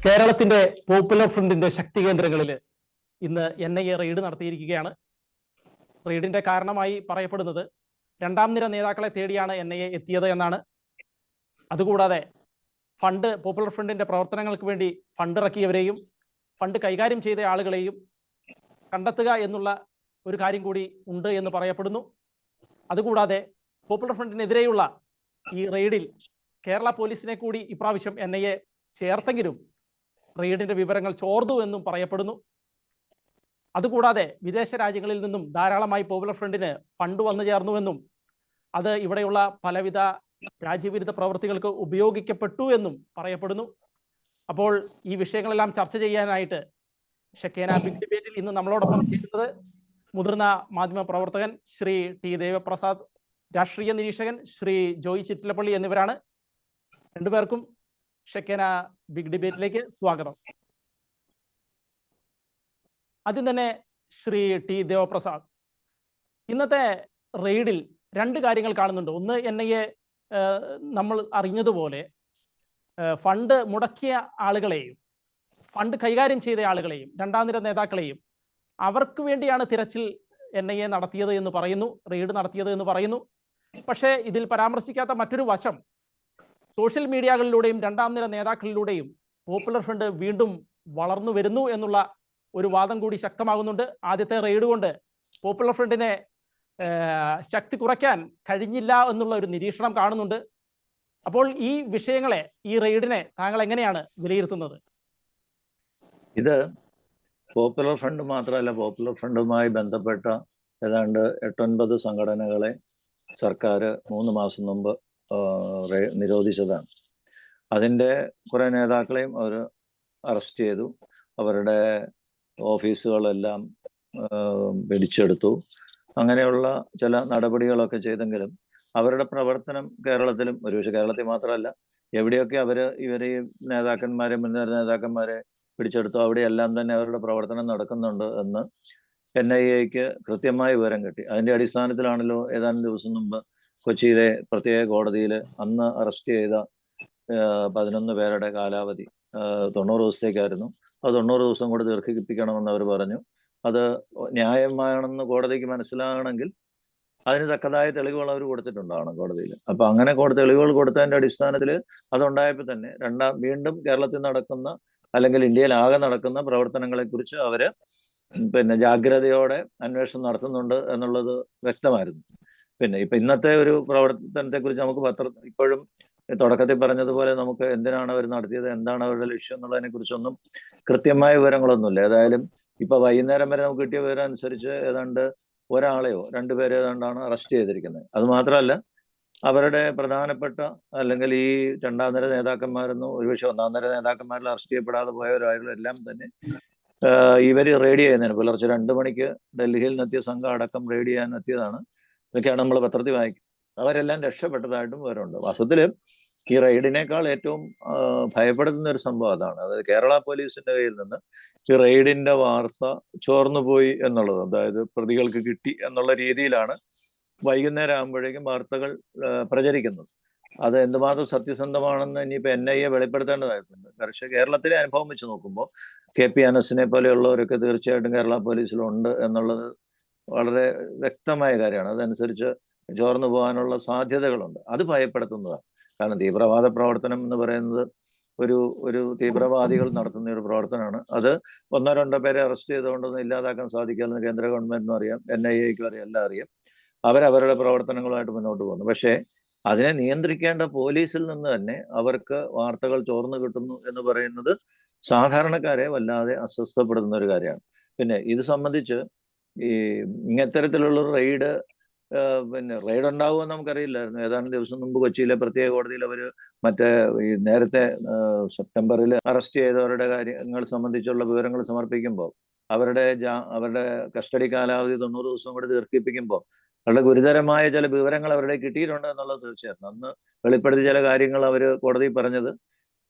കേരളത്തിന്റെ പോപ്പുലർ ഫ്രണ്ടിന്റെ ശക്തി കേന്ദ്രങ്ങളിൽ ഇന്ന് NIA റെയ്ഡ് നടത്തിയിരിക്കുകയാണ്. റെയ്ഡിന്റെ കാരണമായി പറയപ്പെടുന്നത് രണ്ടാം നിര നേതാക്കളെ തേടിയാണ് NIA എത്തിയത് എന്നാണ്. അതുകൂടാതെ പോപ്പുലർ ഫ്രണ്ടിന്റെ പ്രവർത്തനങ്ങൾക്ക് വേണ്ടി ഫണ്ട് ഇറക്കിയവരെയും ഫണ്ട് കൈകാര്യം ചെയ്ത ആളുകളെയും കണ്ടെത്തുക എന്നുള്ള ഒരു കാര്യം കൂടി ഉണ്ട് എന്ന് പറയപ്പെടുന്നു. അതുകൂടാതെ പോപ്പുലർ ഫ്രണ്ടിനെതിരെയുള്ള ഈ റെയ്ഡിൽ കേരള പോലീസിനെ കൂടി ഇപ്രാവശ്യം NIA ചേർത്തെങ്കിലും റെയ്ഡിന്റെ വിവരങ്ങൾ ചോർന്നു എന്നും പറയപ്പെടുന്നു. അതുകൂടാതെ വിദേശ രാജ്യങ്ങളിൽ നിന്നും ധാരാളമായി പോപ്പുലർ ഫ്രണ്ടിന് ഫണ്ട് വന്നു ചേർന്നുവെന്നും അത് ഇവിടെയുള്ള പലവിധ രാജ്യവിരുദ്ധ പ്രവൃത്തികൾക്ക് ഉപയോഗിക്കപ്പെട്ടു എന്നും പറയപ്പെടുന്നു. അപ്പോൾ ഈ വിഷയങ്ങളെല്ലാം ചർച്ച ചെയ്യാനായിട്ട് ഷെക്കേന ബിഗ് ഡിബേറ്റിൽ ഇന്ന് നമ്മളോടൊപ്പം ചേരുന്നത് മുതിർന്ന മാധ്യമ പ്രവർത്തകൻ ശ്രീ ടി ദേവപ്രസാദ്, രാഷ്ട്രീയ നിരീക്ഷകൻ ശ്രീ ജോയ് ചിറ്റിലപ്പള്ളി എന്നിവരാണ്. രണ്ടുപേർക്കും ഷെക്കേന ബിഗ് ഡിബേറ്റിലേക്ക് സ്വാഗതം. ആദ്യം തന്നെ ശ്രീ ടി ദേവപ്രസാദ്, ഇന്നത്തെ റെയ്ഡിൽ രണ്ട് കാര്യങ്ങൾ കാണുന്നുണ്ട്. ഒന്ന്, NIA നമ്മൾ അറിഞ്ഞതുപോലെ ഫണ്ട് മുടക്കിയ ആളുകളെയും ഫണ്ട് കൈകാര്യം ചെയ്ത ആളുകളെയും രണ്ടാം നിര നേതാക്കളെയും അവർക്ക് വേണ്ടിയാണ് തിരച്ചിൽ NIA നടത്തിയത് എന്ന് പറയുന്നു, റെയ്ഡ് നടത്തിയത് എന്ന് പറയുന്നു. പക്ഷേ ഇതിൽ പരാമർശിക്കാത്ത മറ്റൊരു വശം, സോഷ്യൽ മീഡിയകളിലൂടെയും രണ്ടാം നിര നേതാക്കളിലൂടെയും പോപ്പുലർ ഫ്രണ്ട് വീണ്ടും വളർന്നു വരുന്നു എന്നുള്ള ഒരു വാദം കൂടി ശക്തമാകുന്നുണ്ട്. ആദ്യത്തെ റെയ്ഡ് കൊണ്ട് പോപ്പുലർ ഫ്രണ്ടിനെ ശക്തി കുറയ്ക്കാൻ കഴിഞ്ഞില്ല എന്നുള്ള ഒരു നിരീക്ഷണം കാണുന്നുണ്ട്. അപ്പോൾ ഈ വിഷയങ്ങളെ, ഈ റെയ്ഡിനെ താങ്കൾ എങ്ങനെയാണ് വിലയിരുത്തുന്നത്? ഇത് പോപ്പുലർ ഫ്രണ്ട് മാത്രമല്ല, പോപ്പുലർ ഫ്രണ്ടുമായി ബന്ധപ്പെട്ട ഏതാണ്ട് 8-9 സംഘടനകളെ സർക്കാർ 3 മാസം മുമ്പ് നിരോധിച്ചതാണ്. അതിൻ്റെ കുറേ നേതാക്കളെയും അവർ അറസ്റ്റ് ചെയ്തു, അവരുടെ ഓഫീസുകളെല്ലാം പിടിച്ചെടുത്തു. അങ്ങനെയുള്ള ചില നടപടികളൊക്കെ ചെയ്തെങ്കിലും അവരുടെ പ്രവർത്തനം കേരളത്തിലും, ഒരുപക്ഷെ കേരളത്തിൽ മാത്രമല്ല, എവിടെയൊക്കെ ഇവർ ഈ നേതാക്കന്മാരെ, മുൻനിര നേതാക്കന്മാരെ പിടിച്ചെടുത്തു അവിടെയെല്ലാം തന്നെ അവരുടെ പ്രവർത്തനം നടക്കുന്നുണ്ട് എന്ന് NIAക്ക് കൃത്യമായ വിവരം കിട്ടി. അതിൻ്റെ അടിസ്ഥാനത്തിലാണല്ലോ ഏതാനും ദിവസം മുമ്പ് കൊച്ചിയിലെ പ്രത്യേക കോടതിയിൽ അന്ന് അറസ്റ്റ് ചെയ്ത 11 പേരുടെ കാലാവധി 90 ദിവസത്തേക്കായിരുന്നു. അത് 90 ദിവസം കൂടി ദീർഘിപ്പിക്കണമെന്ന് അവർ പറഞ്ഞു. അത് ന്യായമാണെന്ന് കോടതിക്ക് മനസ്സിലാകണമെങ്കിൽ അതിന് തക്കതായ തെളിവുകൾ അവർ കൊടുത്തിട്ടുണ്ടാവണം കോടതിയിൽ. അപ്പൊ അങ്ങനെ തെളിവുകൾ കൊടുത്തതിന്റെ അടിസ്ഥാനത്തിൽ അതുണ്ടായപ്പോൾ തന്നെ വീണ്ടും കേരളത്തിൽ നടക്കുന്ന അല്ലെങ്കിൽ ഇന്ത്യയിലാകെ നടക്കുന്ന പ്രവർത്തനങ്ങളെക്കുറിച്ച് അവര് ജാഗ്രതയോടെ അന്വേഷണം നടത്തുന്നുണ്ട് എന്നുള്ളത് വ്യക്തമായിരുന്നു. ഇപ്പൊ ഇന്നത്തെ ഒരു പ്രവർത്തനത്തെക്കുറിച്ച് നമുക്ക് ഇപ്പോഴും തുടക്കത്തിൽ പറഞ്ഞതുപോലെ നമുക്ക് എന്തിനാണ് അവർ നടത്തിയത്, എന്താണ് അവരുടെ ലക്ഷ്യം എന്നുള്ളതിനെ കുറിച്ചൊന്നും കൃത്യമായ വിവരങ്ങളൊന്നുമില്ല. ഏതായാലും ഇപ്പൊ വൈകുന്നേരം വരെ നമുക്ക് കിട്ടിയ വിവരം അനുസരിച്ച് ഏതാണ്ട് ഒരാളെയോ 2 പേരെ ഏതാണ്ടാണ് അറസ്റ്റ് ചെയ്തിരിക്കുന്നത്. അത് മാത്രമല്ല, അവരുടെ പ്രധാനപ്പെട്ട അല്ലെങ്കിൽ ഈ രണ്ടാം നിര നേതാക്കന്മാരെന്നും ഒരുപക്ഷെ ഒന്നാം നിര നേതാക്കന്മാരിൽ അറസ്റ്റ് ചെയ്യപ്പെടാതെ പോയവരായാലും തന്നെ ഇവർ റെയ്ഡ് ചെയ്യുന്നതിന് പുലർച്ചെ 2 മണിക്ക് ഡൽഹിയിൽ നിന്നെത്തിയ സംഘം അടക്കം റെയ്ഡ് ചെയ്യാൻ എത്തിയതാണ്. ഇതൊക്കെയാണ് നമ്മൾ പത്രത്തിൽ വായിക്കുന്നത്. അവരെല്ലാം രക്ഷപ്പെട്ടതായിട്ടും വിവരമുണ്ട്. വാസ്തവത്തിൽ ഈ റെയ്ഡിനേക്കാൾ ഏറ്റവും ഭയപ്പെടുത്തുന്ന ഒരു സംഭവം അതാണ്. അതായത് കേരള പോലീസിന്റെ കയ്യിൽ നിന്ന് ഈ റെയ്ഡിന്റെ വാർത്ത ചോർന്നുപോയി എന്നുള്ളത്, അതായത് പ്രതികൾക്ക് കിട്ടി എന്നുള്ള രീതിയിലാണ് വൈകുന്നേരം ആകുമ്പോഴേക്കും വാർത്തകൾ പ്രചരിക്കുന്നത്. അത് എന്തുമാത്രം സത്യസന്ധമാണെന്ന് ഇനിയിപ്പോൾ NIA വെളിപ്പെടുത്തേണ്ടതായിട്ടുണ്ട്. പക്ഷേ കേരളത്തിലെ അനുഭവം വെച്ച് നോക്കുമ്പോൾ KP അനസിനെ പോലെയുള്ളവരൊക്കെ തീർച്ചയായിട്ടും കേരള പോലീസിലുണ്ട് എന്നുള്ളത് വളരെ വ്യക്തമായ കാര്യമാണ്. അതനുസരിച്ച് ചോർന്നു പോകാനുള്ള സാധ്യതകളുണ്ട്. അത് ഭയപ്പെടുത്തുന്നതാണ്. കാരണം തീവ്രവാദ പ്രവർത്തനം എന്ന് പറയുന്നത് ഒരു തീവ്രവാദികൾ നടത്തുന്ന ഒരു പ്രവർത്തനമാണ്. അത് 1-2 പേരെ അറസ്റ്റ് ചെയ്തുകൊണ്ടൊന്നും ഇല്ലാതാക്കാൻ സാധിക്കാമെന്ന് കേന്ദ്ര ഗവൺമെന്റിനും അറിയാം, NIAക്കും അറിയാം, എല്ലാം അറിയാം. അവരവരുടെ പ്രവർത്തനങ്ങളുമായിട്ട് മുന്നോട്ട് പോകുന്നു. പക്ഷേ അതിനെ നിയന്ത്രിക്കേണ്ട പോലീസിൽ നിന്ന് തന്നെ അവർക്ക് വാർത്തകൾ ചോർന്നു കിട്ടുന്നു എന്ന് പറയുന്നത് സാധാരണക്കാരെ വല്ലാതെ അസ്വസ്ഥപ്പെടുത്തുന്ന ഒരു കാര്യമാണ്. ഇത് സംബന്ധിച്ച് ഈ ഇത്തരത്തിലുള്ള റെയ്ഡ് ഉണ്ടാവുമെന്ന് നമുക്കറിയില്ലായിരുന്നു. ഏതാനും ദിവസം മുമ്പ് കൊച്ചിയിലെ പ്രത്യേക കോടതിയിൽ അവർ ഈ നേരത്തെ സെപ്റ്റംബറിൽ അറസ്റ്റ് ചെയ്തവരുടെ കാര്യങ്ങൾ സംബന്ധിച്ചുള്ള വിവരങ്ങൾ സമർപ്പിക്കുമ്പോൾ അവരുടെ കസ്റ്റഡി കാലാവധി 90 ദിവസം കൂടി ദീർഘിപ്പിക്കുമ്പോൾ വളരെ ഗുരുതരമായ ചില വിവരങ്ങൾ അവരുടെ കിട്ടിയിട്ടുണ്ട് എന്നുള്ളത് തീർച്ചയായിട്ടും. അന്ന് വെളിപ്പെടുത്തിയ ചില കാര്യങ്ങൾ അവർ കോടതി പറഞ്ഞത്,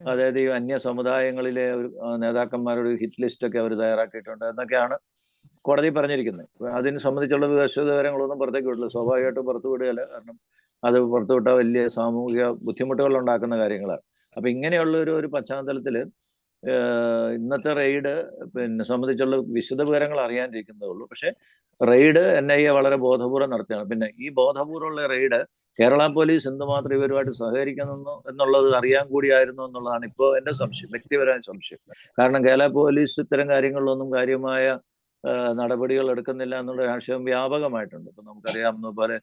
അതായത് ഈ അന്യ സമുദായങ്ങളിലെ നേതാക്കന്മാരുടെ ഹിറ്റ് ലിസ്റ്റ് ഒക്കെ അവർ തയ്യാറാക്കിയിട്ടുണ്ട് എന്നൊക്കെയാണ് കോടതി പറഞ്ഞിരിക്കുന്നത്. അതിനെ സംബന്ധിച്ചുള്ള വിവരങ്ങളൊന്നും പുറത്തേക്ക് വിടില്ല. സ്വാഭാവികമായിട്ടും പുറത്തു വിടുകയല്ല, കാരണം അത് പുറത്തുവിട്ടാൽ വലിയ സാമൂഹിക ബുദ്ധിമുട്ടുകൾ ഉണ്ടാക്കുന്ന കാര്യങ്ങളാണ്. അപ്പൊ ഇങ്ങനെയുള്ള ഒരു പശ്ചാത്തലത്തിൽ ഇന്നത്തെ റെയ്ഡ് സംബന്ധിച്ചുള്ള വിശദ വിവരങ്ങൾ അറിയാനിരിക്കുന്നതേ ഉള്ളൂ. പക്ഷേ റെയ്ഡ് NIA വളരെ ബോധപൂർവ്വം നടത്തിയാണ്. പിന്നെ ഈ ബോധപൂർവ്വമുള്ള റെയ്ഡ് കേരള പോലീസ് എന്തുമാത്രം ഇവരുമായിട്ട് സഹകരിക്കുന്നു എന്നുള്ളത് അറിയാൻ കൂടിയായിരുന്നു എന്നുള്ളതാണ് ഇപ്പോൾ എൻ്റെ സംശയം, വ്യക്തിപരമായ സംശയം. കാരണം കേരള പോലീസ് ഇത്തരം കാര്യങ്ങളിലൊന്നും കാര്യമായ നടപടികൾ എടുക്കുന്നില്ല എന്നുള്ള രാഷ്ട്രീയം വ്യാപകമായിട്ടുണ്ട്. ഇപ്പൊ നമുക്കറിയാവുന്ന പോലെ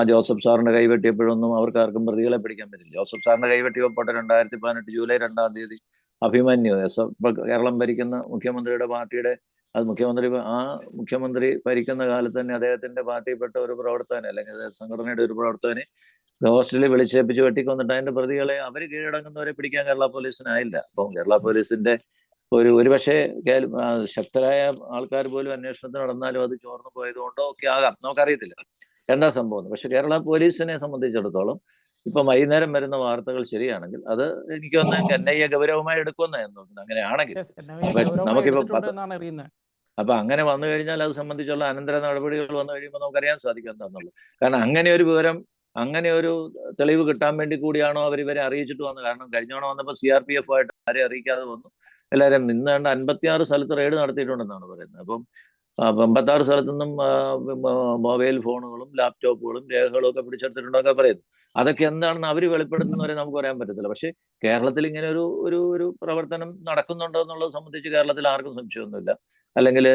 ജോസഫ് സാറിന്റെ കൈവെട്ടിയപ്പോഴൊന്നും അവർക്ക് ആർക്കും പ്രതികളെ പിടിക്കാൻ പറ്റില്ല. ജോസഫ് സാറിന്റെ കൈവെട്ടിയപ്പോട്ടെ 2018 ജൂലൈ 2-ാം തീയതി അഭിമന്യു കേരളം ഭരിക്കുന്ന മുഖ്യമന്ത്രിയുടെ പാർട്ടിയുടെ മുഖ്യമന്ത്രി ഭരിക്കുന്ന കാലത്ത് തന്നെ അദ്ദേഹത്തിന്റെ പാർട്ടിയിൽപ്പെട്ട ഒരു പ്രവർത്തകനെ അല്ലെങ്കിൽ സംഘടനയുടെ ഒരു പ്രവർത്തകനെ ഹോസ്റ്റലിൽ വിളിച്ചേപ്പിച്ച് വെട്ടിക്കൊന്നിട്ട് അതിന്റെ പ്രതികളെ അവർ കീഴടങ്ങുന്നവരെ പിടിക്കാൻ കേരള പോലീസിനായില്ല. അപ്പം കേരള പോലീസിന്റെ ഒരുപക്ഷെ ശക്തരായ ആൾക്കാർ പോലും അന്വേഷണത്തിന് നടന്നാലും അത് ചോർന്നു പോയതുകൊണ്ടോ ഒക്കെ ആകാം, നമുക്കറിയത്തില്ല എന്താ സംഭവം. പക്ഷെ കേരള പോലീസിനെ സംബന്ധിച്ചിടത്തോളം ഇപ്പൊ വൈകുന്നേരം വരുന്ന വാർത്തകൾ ശരിയാണെങ്കിൽ അത് എനിക്ക് തോന്നുന്നു NIA ഗൗരവമായി എടുക്കുമെന്ന് തോന്നുന്നു. അങ്ങനെയാണെങ്കിൽ നമുക്കിപ്പോ അപ്പൊ അങ്ങനെ വന്നു കഴിഞ്ഞാൽ അത് സംബന്ധിച്ചുള്ള അനന്തര നടപടികൾ വന്നു കഴിയുമ്പോൾ നമുക്കറിയാൻ സാധിക്കും എന്താണെന്നുള്ളത്. കാരണം അങ്ങനെ ഒരു വിവരം, അങ്ങനെ ഒരു തെളിവ് കിട്ടാൻ വേണ്ടി കൂടിയാണോ അവർ ഇവരെ അറിയിച്ചിട്ട് വന്നത്. കാരണം കഴിഞ്ഞോണം വന്നപ്പോൾ CRPF ആയിട്ട് ആരെ അറിയിക്കാതെ വന്നു. എല്ലാവരും ഇന്നാണ്ട് 56 സ്ഥലത്ത് റെയ്ഡ് നടത്തിയിട്ടുണ്ടെന്നാണ് പറയുന്നത്. അപ്പം 56 സ്ഥലത്തു നിന്നും മൊബൈൽ ഫോണുകളും ലാപ്ടോപ്പുകളും രേഖകളും ഒക്കെ പിടിച്ചെടുത്തിട്ടുണ്ടൊക്കെ പറയുന്നു. അതൊക്കെ എന്താണെന്ന് അവർ വെളിപ്പെടുത്തുന്നവരെ നമുക്ക് പറയാൻ പറ്റത്തില്ല. പക്ഷേ കേരളത്തിൽ ഇങ്ങനെ ഒരു പ്രവർത്തനം നടക്കുന്നുണ്ടോ എന്നുള്ളത് സംബന്ധിച്ച് കേരളത്തിൽ ആർക്കും സംശയമൊന്നുമില്ല, അല്ലെങ്കിൽ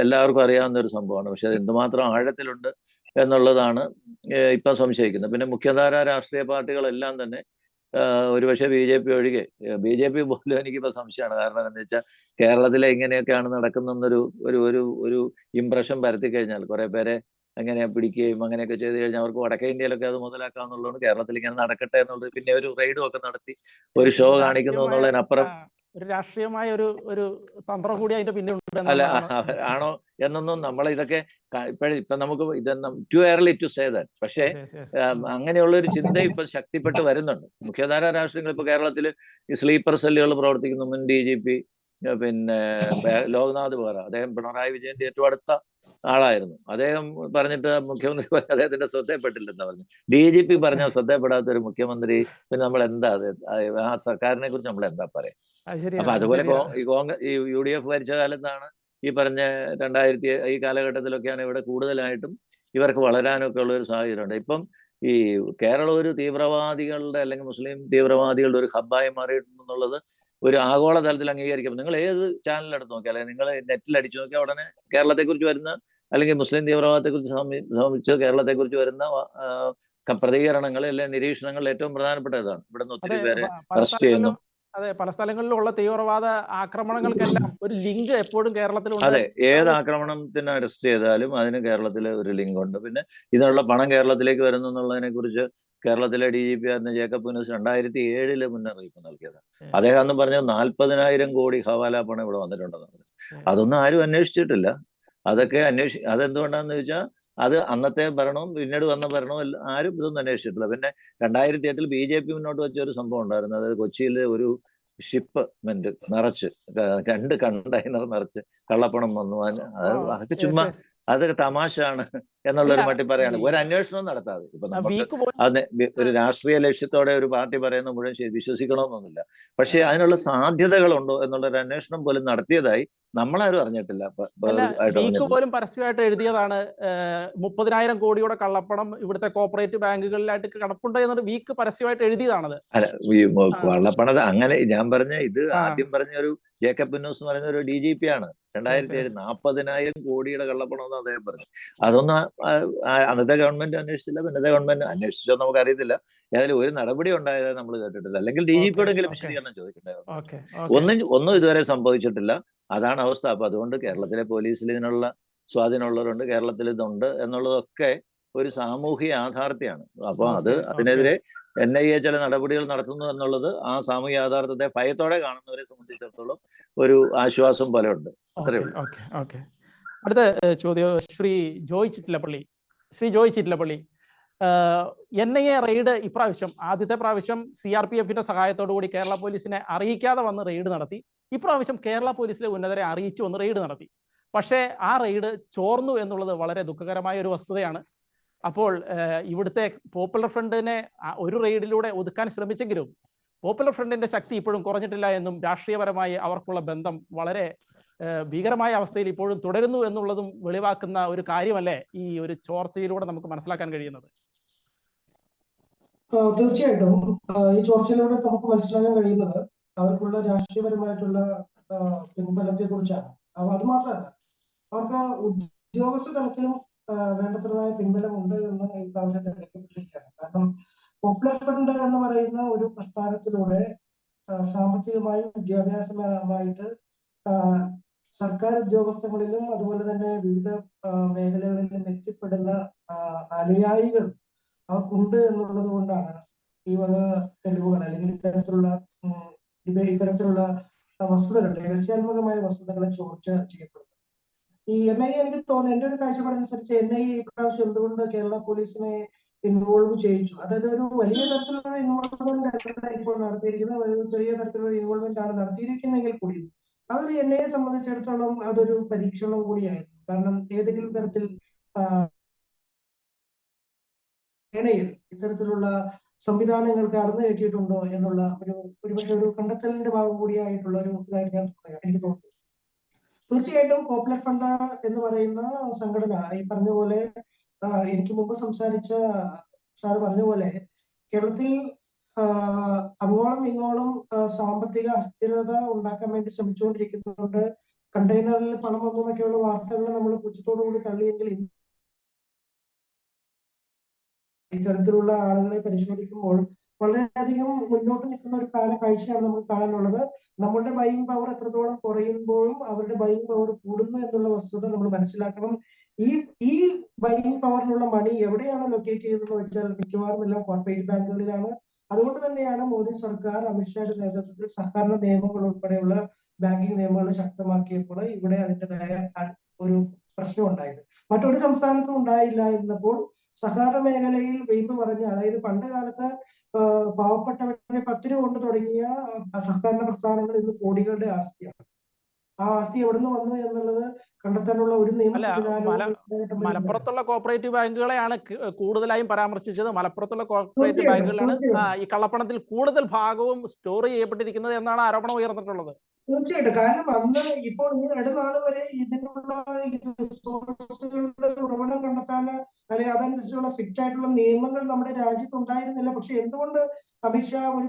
എല്ലാവർക്കും അറിയാവുന്ന ഒരു സംഭവമാണ്. പക്ഷെ അത് എന്തുമാത്രം ആഴത്തിലുണ്ട് എന്നുള്ളതാണ് ഇപ്പം സംശയിക്കുന്നത്. പിന്നെ മുഖ്യധാര രാഷ്ട്രീയ പാർട്ടികളെല്ലാം തന്നെ ഒരുപക്ഷെ BJP ഒഴികെ, BJP പോലും എനിക്കിപ്പോൾ സംശയമാണ്. കാരണം എന്താണെന്ന് വെച്ചാൽ കേരളത്തിലെ ഇങ്ങനെയൊക്കെയാണ് നടക്കുന്നൊരു ഒരു ഇംപ്രഷൻ പരത്തി കഴിഞ്ഞാൽ കുറെ പേരെ അങ്ങനെ പിടിക്കുകയും അങ്ങനെയൊക്കെ ചെയ്ത് കഴിഞ്ഞാൽ അവർക്ക് വടക്കേ ഇന്ത്യയിലൊക്കെ അത് മുതലാക്കാന്നുള്ളതാണ്. കേരളത്തിൽ ഇങ്ങനെ നടക്കട്ടെ എന്നുള്ളത്, പിന്നെ ഒരു റെയ്ഡും ഒക്കെ നടത്തി ഒരു ഷോ കാണിക്കുന്നു എന്നുള്ളതിനപ്പുറം ഒരു രാഷ്ട്രീയമായ ഒരു തന്ത്രം കൂടി അതിന്റെ പിന്നിലുണ്ട്. അല്ല ആണോ എന്നൊന്നും നമ്മൾ ഇതൊക്കെ ഇപ്പൊ നമുക്ക് ഇതൊന്നും too early to say that. പക്ഷേ അങ്ങനെയുള്ള ഒരു ചിന്ത ഇപ്പൊ ശക്തിപ്പെട്ട് വരുന്നുണ്ട്. മുഖ്യധാര രാഷ്ട്രീയങ്ങൾ ഇപ്പൊ കേരളത്തിൽ ഈ സ്ലീപ്പർ സെല്ലുകൾ പ്രവർത്തിക്കുന്നു. മുൻ DGP പിന്നെ ലോക്നാഥ് ബെഹ്റ, അദ്ദേഹം പിണറായി വിജയന്റെ ഏറ്റവും അടുത്ത ആളായിരുന്നു. അദ്ദേഹം പറഞ്ഞിട്ട് മുഖ്യമന്ത്രി അദ്ദേഹത്തിന്റെ ശ്രദ്ധയപ്പെട്ടില്ലെന്ന് പറഞ്ഞു. DGP പറഞ്ഞാൽ ശ്രദ്ധയപ്പെടാത്ത ഒരു മുഖ്യമന്ത്രി പിന്നെ നമ്മൾ എന്താ ആ സർക്കാരിനെ കുറിച്ച് നമ്മൾ എന്താ പറയാ. അപ്പൊ അതുപോലെ ഈ UDF ഭരിച്ച കാലത്താണ് ഈ പറഞ്ഞ 2000 ഈ കാലഘട്ടത്തിലൊക്കെയാണ് ഇവിടെ കൂടുതലായിട്ടും ഇവർക്ക് വളരാനൊക്കെ ഉള്ള ഒരു സാഹചര്യമുണ്ട്. ഇപ്പം ഈ കേരളം ഒരു തീവ്രവാദികളുടെ അല്ലെങ്കിൽ മുസ്ലിം തീവ്രവാദികളുടെ ഒരു ഹബ്ബായി മാറിയിട്ടുണ്ടെന്നുള്ളത് ഒരു ആഗോള തലത്തിൽ അംഗീകരിക്കും. നിങ്ങൾ ഏത് ചാനലെടുത്ത് നോക്കിയാൽ, അല്ലെങ്കിൽ നിങ്ങൾ നെറ്റിൽ അടിച്ചു നോക്കിയാൽ ഉടനെ കേരളത്തെക്കുറിച്ച് വരുന്ന അല്ലെങ്കിൽ മുസ്ലിം തീവ്രവാദത്തെക്കുറിച്ച് സംബന്ധിച്ച് കേരളത്തെക്കുറിച്ച് വരുന്ന പ്രതികരണങ്ങൾ അല്ലെങ്കിൽ നിരീക്ഷണങ്ങൾ ഏറ്റവും പ്രധാനപ്പെട്ടതാണ്. ഇവിടെ നിന്ന് ഒത്തിരി പേരെ അറസ്റ്റ് ചെയ്യുന്നു. അതെ, പല സ്ഥലങ്ങളിലുള്ള തീവ്രവാദ ആക്രമണങ്ങൾക്കെല്ലാം ഒരു ലിങ്ക് എപ്പോഴും കേരളത്തിലുണ്ട്. അതെ, ഏത് ആക്രമണത്തിന് അറസ്റ്റ് ചെയ്താലും അതിന് കേരളത്തിൽ ഒരു ലിങ്ക് ഉണ്ട്. പിന്നെ ഇതിനുള്ള പണം കേരളത്തിലേക്ക് വരുന്നു എന്നുള്ളതിനെ കുറിച്ച് കേരളത്തിലെ DGP ആയിരുന്ന ജേക്കബ് പുന്നൂസ് 2007 മുന്നറിയിപ്പ് നൽകിയതാണ്. അദ്ദേഹം അന്ന് പറഞ്ഞത് 40,000 കോടി ഹവാല പണം ഇവിടെ വന്നിട്ടുണ്ടെന്ന്. അതൊന്നും ആരും അന്വേഷിച്ചിട്ടില്ല. അതൊക്കെ അതെന്തുകൊണ്ടാന്ന് ചോദിച്ചാൽ അത് അന്നത്തെ ഭരണവും പിന്നീട് വന്ന ഭരണവും ആരും ഇതൊന്നും അന്വേഷിച്ചിട്ടില്ല. പിന്നെ 2008 BJP മുന്നോട്ട് വെച്ച ഒരു സംഭവം ഉണ്ടായിരുന്നു. അതായത് കൊച്ചിയിലെ ഒരു ഷിപ്മെന്റ് നിറച്ച് 2 കണ്ടെയ്നർ നിറച്ച് കള്ളപ്പണം വന്നു. അതൊക്കെ ചുമ്മാ അതൊക്കെ തമാശയാണ് എന്നുള്ളൊരു മട്ടി പറയാണ്. ഒരു അന്വേഷണവും നടത്താതെ ഇപ്പൊ നമുക്ക് അത് ഒരു രാഷ്ട്രീയ ലക്ഷ്യത്തോടെ ഒരു പാർട്ടി പറയുന്ന മുഴുവൻ വിശ്വസിക്കണമെന്നൊന്നുമില്ല. പക്ഷെ അതിനുള്ള സാധ്യതകളുണ്ടോ എന്നുള്ളൊരു അന്വേഷണം പോലും നടത്തിയതായി നമ്മളാരും അറിഞ്ഞിട്ടില്ല. പോലും പരസ്യമായിട്ട് എഴുതിയതാണ് 30,000 കോടിയുടെ കള്ളപ്പണം ഇവിടുത്തെ കോർപ്പറേറ്റ് ബാങ്കുകളിലായിട്ട് കിടപ്പുണ്ട് എന്നൊരു വീക്ക് പരസ്യമായിട്ട് എഴുതിയതാണത്. അല്ല, കള്ളപ്പണത് അങ്ങനെ ഞാൻ പറഞ്ഞ ഇത് ആദ്യം പറഞ്ഞ ഒരു ജേക്കബ് പുന്നൂസ് എന്ന് പറയുന്ന ഒരു DGP ആണ്. 2007 40,000 കോടിയുടെ കള്ളപ്പണം എന്ന് അദ്ദേഹം പറഞ്ഞു. അതൊന്നും അന്നത്തെ ഗവൺമെന്റ് അന്വേഷിച്ചില്ല. പിന്നത്തെ ഗവൺമെന്റ് അന്വേഷിച്ചോ നമുക്ക് അറിയത്തില്ല. ഏതായാലും ഒരു നടപടി ഉണ്ടായതായി നമ്മൾ കേട്ടിട്ടില്ല. അല്ലെങ്കിൽ DGPയോടെങ്കിലും വിശദീകരണം ചോദിക്കണ്ടായിരുന്നു. ഒന്നും ഇതുവരെ സംഭവിച്ചിട്ടില്ല. അതാണ് അവസ്ഥ. അപ്പൊ അതുകൊണ്ട് കേരളത്തിലെ പോലീസിൽ ഇതിനുള്ള സ്വാധീനമുള്ളവരുണ്ട്, കേരളത്തിൽ ഇതുണ്ട് എന്നുള്ളതൊക്കെ ഒരു സാമൂഹിക യാഥാർത്ഥ്യമാണ്. അപ്പൊ അതിനെതിരെ NIA ചില നടപടികൾ നടത്തുന്നു എന്നുള്ളത് ആ സാമൂഹിക യാഥാർത്ഥ്യത്തെ ഭയത്തോടെ കാണുന്നവരെ സംബന്ധിച്ചിടത്തോളം ഒരു ആശ്വാസം പോലെ ഉണ്ട്. അത്രേ ഉള്ളൂ. അടുത്ത ചോദ്യം ശ്രീ ജോയ് ചിറ്റിലപ്പള്ളി. NIA റെയ്ഡ് ഇപ്രാവശ്യം ആദ്യത്തെ പ്രാവശ്യം CRPFന്റെ സഹായത്തോടു കൂടി കേരള പോലീസിനെ അറിയിക്കാതെ വന്ന് റെയ്ഡ് നടത്തി. ഇപ്രാവശ്യം കേരള പോലീസിലെ ഉന്നതരെ അറിയിച്ചു വന്ന് റെയ്ഡ് നടത്തി. പക്ഷേ ആ റെയ്ഡ് ചോർന്നു എന്നുള്ളത് വളരെ ദുഃഖകരമായ ഒരു വസ്തുതയാണ്. അപ്പോൾ ഇവിടുത്തെ പോപ്പുലർ ഫ്രണ്ടിനെ ഒരു റെയ്ഡിലൂടെ ഒതുക്കാൻ ശ്രമിച്ചെങ്കിലും പോപ്പുലർ ഫ്രണ്ടിന്റെ ശക്തി ഇപ്പോഴും കുറഞ്ഞിട്ടില്ല എന്നും രാഷ്ട്രീയപരമായി അവർക്കുള്ള ബന്ധം വളരെ ഭീകരമായ അവസ്ഥയിൽ ഇപ്പോഴും തുടരുന്നു എന്നുള്ളതും വെളിവാക്കുന്ന ഒരു കാര്യമല്ലേ ഈ ഒരു ചോർച്ചയിലൂടെ നമുക്ക് മനസ്സിലാക്കാൻ കഴിയുന്നത്? തീർച്ചയായിട്ടും ഈ ചോർച്ചയിലൂടെ നമുക്ക് മനസ്സിലാക്കാൻ കഴിയുന്നത് അവർക്കുള്ള രാഷ്ട്രീയപരമായിട്ടുള്ള പിൻബലത്തെ കുറിച്ചാണ്. അത് മാത്രമല്ല, അവർക്ക് ഉദ്യോഗസ്ഥ തലത്തിലും വേണ്ടത്രമായ പിൻബലം ഉണ്ട് എന്ന് ഈ പ്രാവശ്യത്തെ തെളിയിക്കപ്പെട്ടിരിക്കുകയാണ്. കാരണം പോപ്പുലർ ഫ്രണ്ട് എന്ന് പറയുന്ന ഒരു പ്രസ്ഥാനത്തിലൂടെ സാമ്പത്തികമായും വിദ്യാഭ്യാസമായിട്ട് സർക്കാർ ഉദ്യോഗസ്ഥങ്ങളിലും അതുപോലെ തന്നെ വിവിധ മേഖലകളിലും എത്തിപ്പെടുന്ന അനുയായികൾ അവർക്കുണ്ട് എന്നുള്ളത് കൊണ്ടാണ് ഈ വക തെളിവുകൾ അല്ലെങ്കിൽ ഇത്തരത്തിലുള്ള വസ്തുതകൾ, രഹസ്യാത്മകമായ വസ്തുതകളെ ചോർച്ച ചെയ്യപ്പെടുന്നത്. ഈ NIA എനിക്ക് തോന്നുന്നു, എന്റെ ഒരു കാഴ്ചപ്പാടനുസരിച്ച് NIA ഇപ്രാവശ്യം എന്തുകൊണ്ട് കേരള പോലീസിനെ ഇൻവോൾവ് ചെയ്യിച്ചു, അതായത് ഒരു വലിയ തരത്തിലുള്ള ഇൻവോൾവ്മെന്റ് അല്ല ഇപ്പോൾ നടത്തിയിരിക്കുന്നത്, ഒരു ചെറിയ തരത്തിലുള്ള ഇൻവോൾവ്മെന്റ് ആണ് നടത്തിയിരിക്കുന്നതെങ്കിൽ കൂടി അതൊരു NIA സംബന്ധിച്ചിടത്തോളം അതൊരു പരീക്ഷണം കൂടിയായിരുന്നു. കാരണം ഏതെങ്കിലും തരത്തിൽ സേനയിൽ ഇത്തരത്തിലുള്ള സംവിധാനങ്ങൾ കടന്നു കയറ്റിയിട്ടുണ്ടോ എന്നുള്ള ഒരുപക്ഷെ ഒരു കണ്ടെത്തലിന്റെ ഭാഗം കൂടിയായിട്ടുള്ള ഒരു ഇതായിട്ട് എനിക്ക് തോന്നുന്നു. തീർച്ചയായിട്ടും പോപ്പുലർ ഫ്രണ്ട് എന്ന് പറയുന്ന സംഘടന ഈ പറഞ്ഞ പോലെ എനിക്ക് മുമ്പ് സംസാരിച്ച സാറ് പറഞ്ഞ പോലെ കേരളത്തിൽ അങ്ങോളം ഇങ്ങോളം സാമ്പത്തിക അസ്ഥിരത ഉണ്ടാക്കാൻ വേണ്ടി ശ്രമിച്ചുകൊണ്ടിരിക്കുന്നുണ്ട്. കണ്ടെയ്നറിൽ പണം വന്നതൊക്കെയുള്ള വാർത്തകൾ നമ്മൾ പുച്ഛത്തോടു കൂടി തള്ളിയെങ്കിൽ ഇത്തരത്തിലുള്ള ആളുകളെ പരിശോധിക്കുമ്പോൾ വളരെയധികം മുന്നോട്ട് നിൽക്കുന്ന ഒരു കാഴ്ചയാണ് നമുക്ക് കാണാനുള്ളത്. നമ്മളുടെ ബൈയിങ് പവർ എത്രത്തോളം കുറയുമ്പോഴും അവരുടെ ബൈയിങ് പവർ കൂടുന്നു എന്നുള്ള വസ്തുത നമ്മൾ മനസ്സിലാക്കണം. ഈ ബൈയിങ് പവറിനുള്ള മണി എവിടെയാണ് ലൊക്കേറ്റ് ചെയ്തതെന്ന് വെച്ചാൽ മിക്കവാറും എല്ലാം കോർപ്പറേറ്റ് ബാങ്കുകളിലാണ്. അതുകൊണ്ട് തന്നെയാണ് മോദി സർക്കാർ അമിത്ഷായുടെ നേതൃത്വത്തിൽ സഹകരണ നിയമങ്ങൾ ഉൾപ്പെടെയുള്ള ബാങ്കിങ് നിയമങ്ങൾ ശക്തമാക്കിയപ്പോൾ ഇവിടെ അതിൻ്റെതായ ഒരു പ്രശ്നം ഉണ്ടായത്. മറ്റൊരു സംസ്ഥാനത്തും ഉണ്ടായില്ല എന്നപ്പോൾ സഹകരണ മേഖലയിൽ വീമ്പ് പറഞ്ഞ്, അതായത് പണ്ട് കാലത്ത് പാവപ്പെട്ടവരെ 10 രൂപ കൊണ്ട് തുടങ്ങിയ സഹകരണ പ്രസ്ഥാനങ്ങൾ ഇന്ന് കോടികളുടെ ആസ്തിയാണ്. ആ ആസ്തി എവിടുന്ന് വന്നു എന്നുള്ളത് കണ്ടെത്താനുള്ള ഒരു നിയമ സംവിധാനവും മലപ്പുറത്തുള്ള കോപ്പറേറ്റീവ് ബാങ്കുകളെയാണ് കൂടുതലായും പരാമർശിച്ചത്. മലപ്പുറത്തുള്ള കോപ്പറേറ്റീവ് ബാങ്കുകളാണ് ഈ കള്ളപ്പണത്തിൽ കൂടുതൽ ഭാഗവും സ്റ്റോർ ചെയ്യപ്പെട്ടിരിക്കുന്നത് എന്നാണ് ആരോപണം ഉയർന്നിട്ടുള്ളത്. തീർച്ചയായിട്ടും. കാരണം അന്ന് ഇപ്പോൾ ഈ നെടുനാൾ വരെ ഇതിനുള്ള റിസോഴ്സുകളുടെ ഉറവിടം കണ്ടെത്താൻ അല്ലെങ്കിൽ അതനുസരിച്ചുള്ള സ്ട്രിക്റ്റ് ആയിട്ടുള്ള നിയമങ്ങൾ നമ്മുടെ രാജ്യത്ത് ഉണ്ടായിരുന്നില്ല. പക്ഷെ എന്തുകൊണ്ട് അമിത്ഷാ ഒരു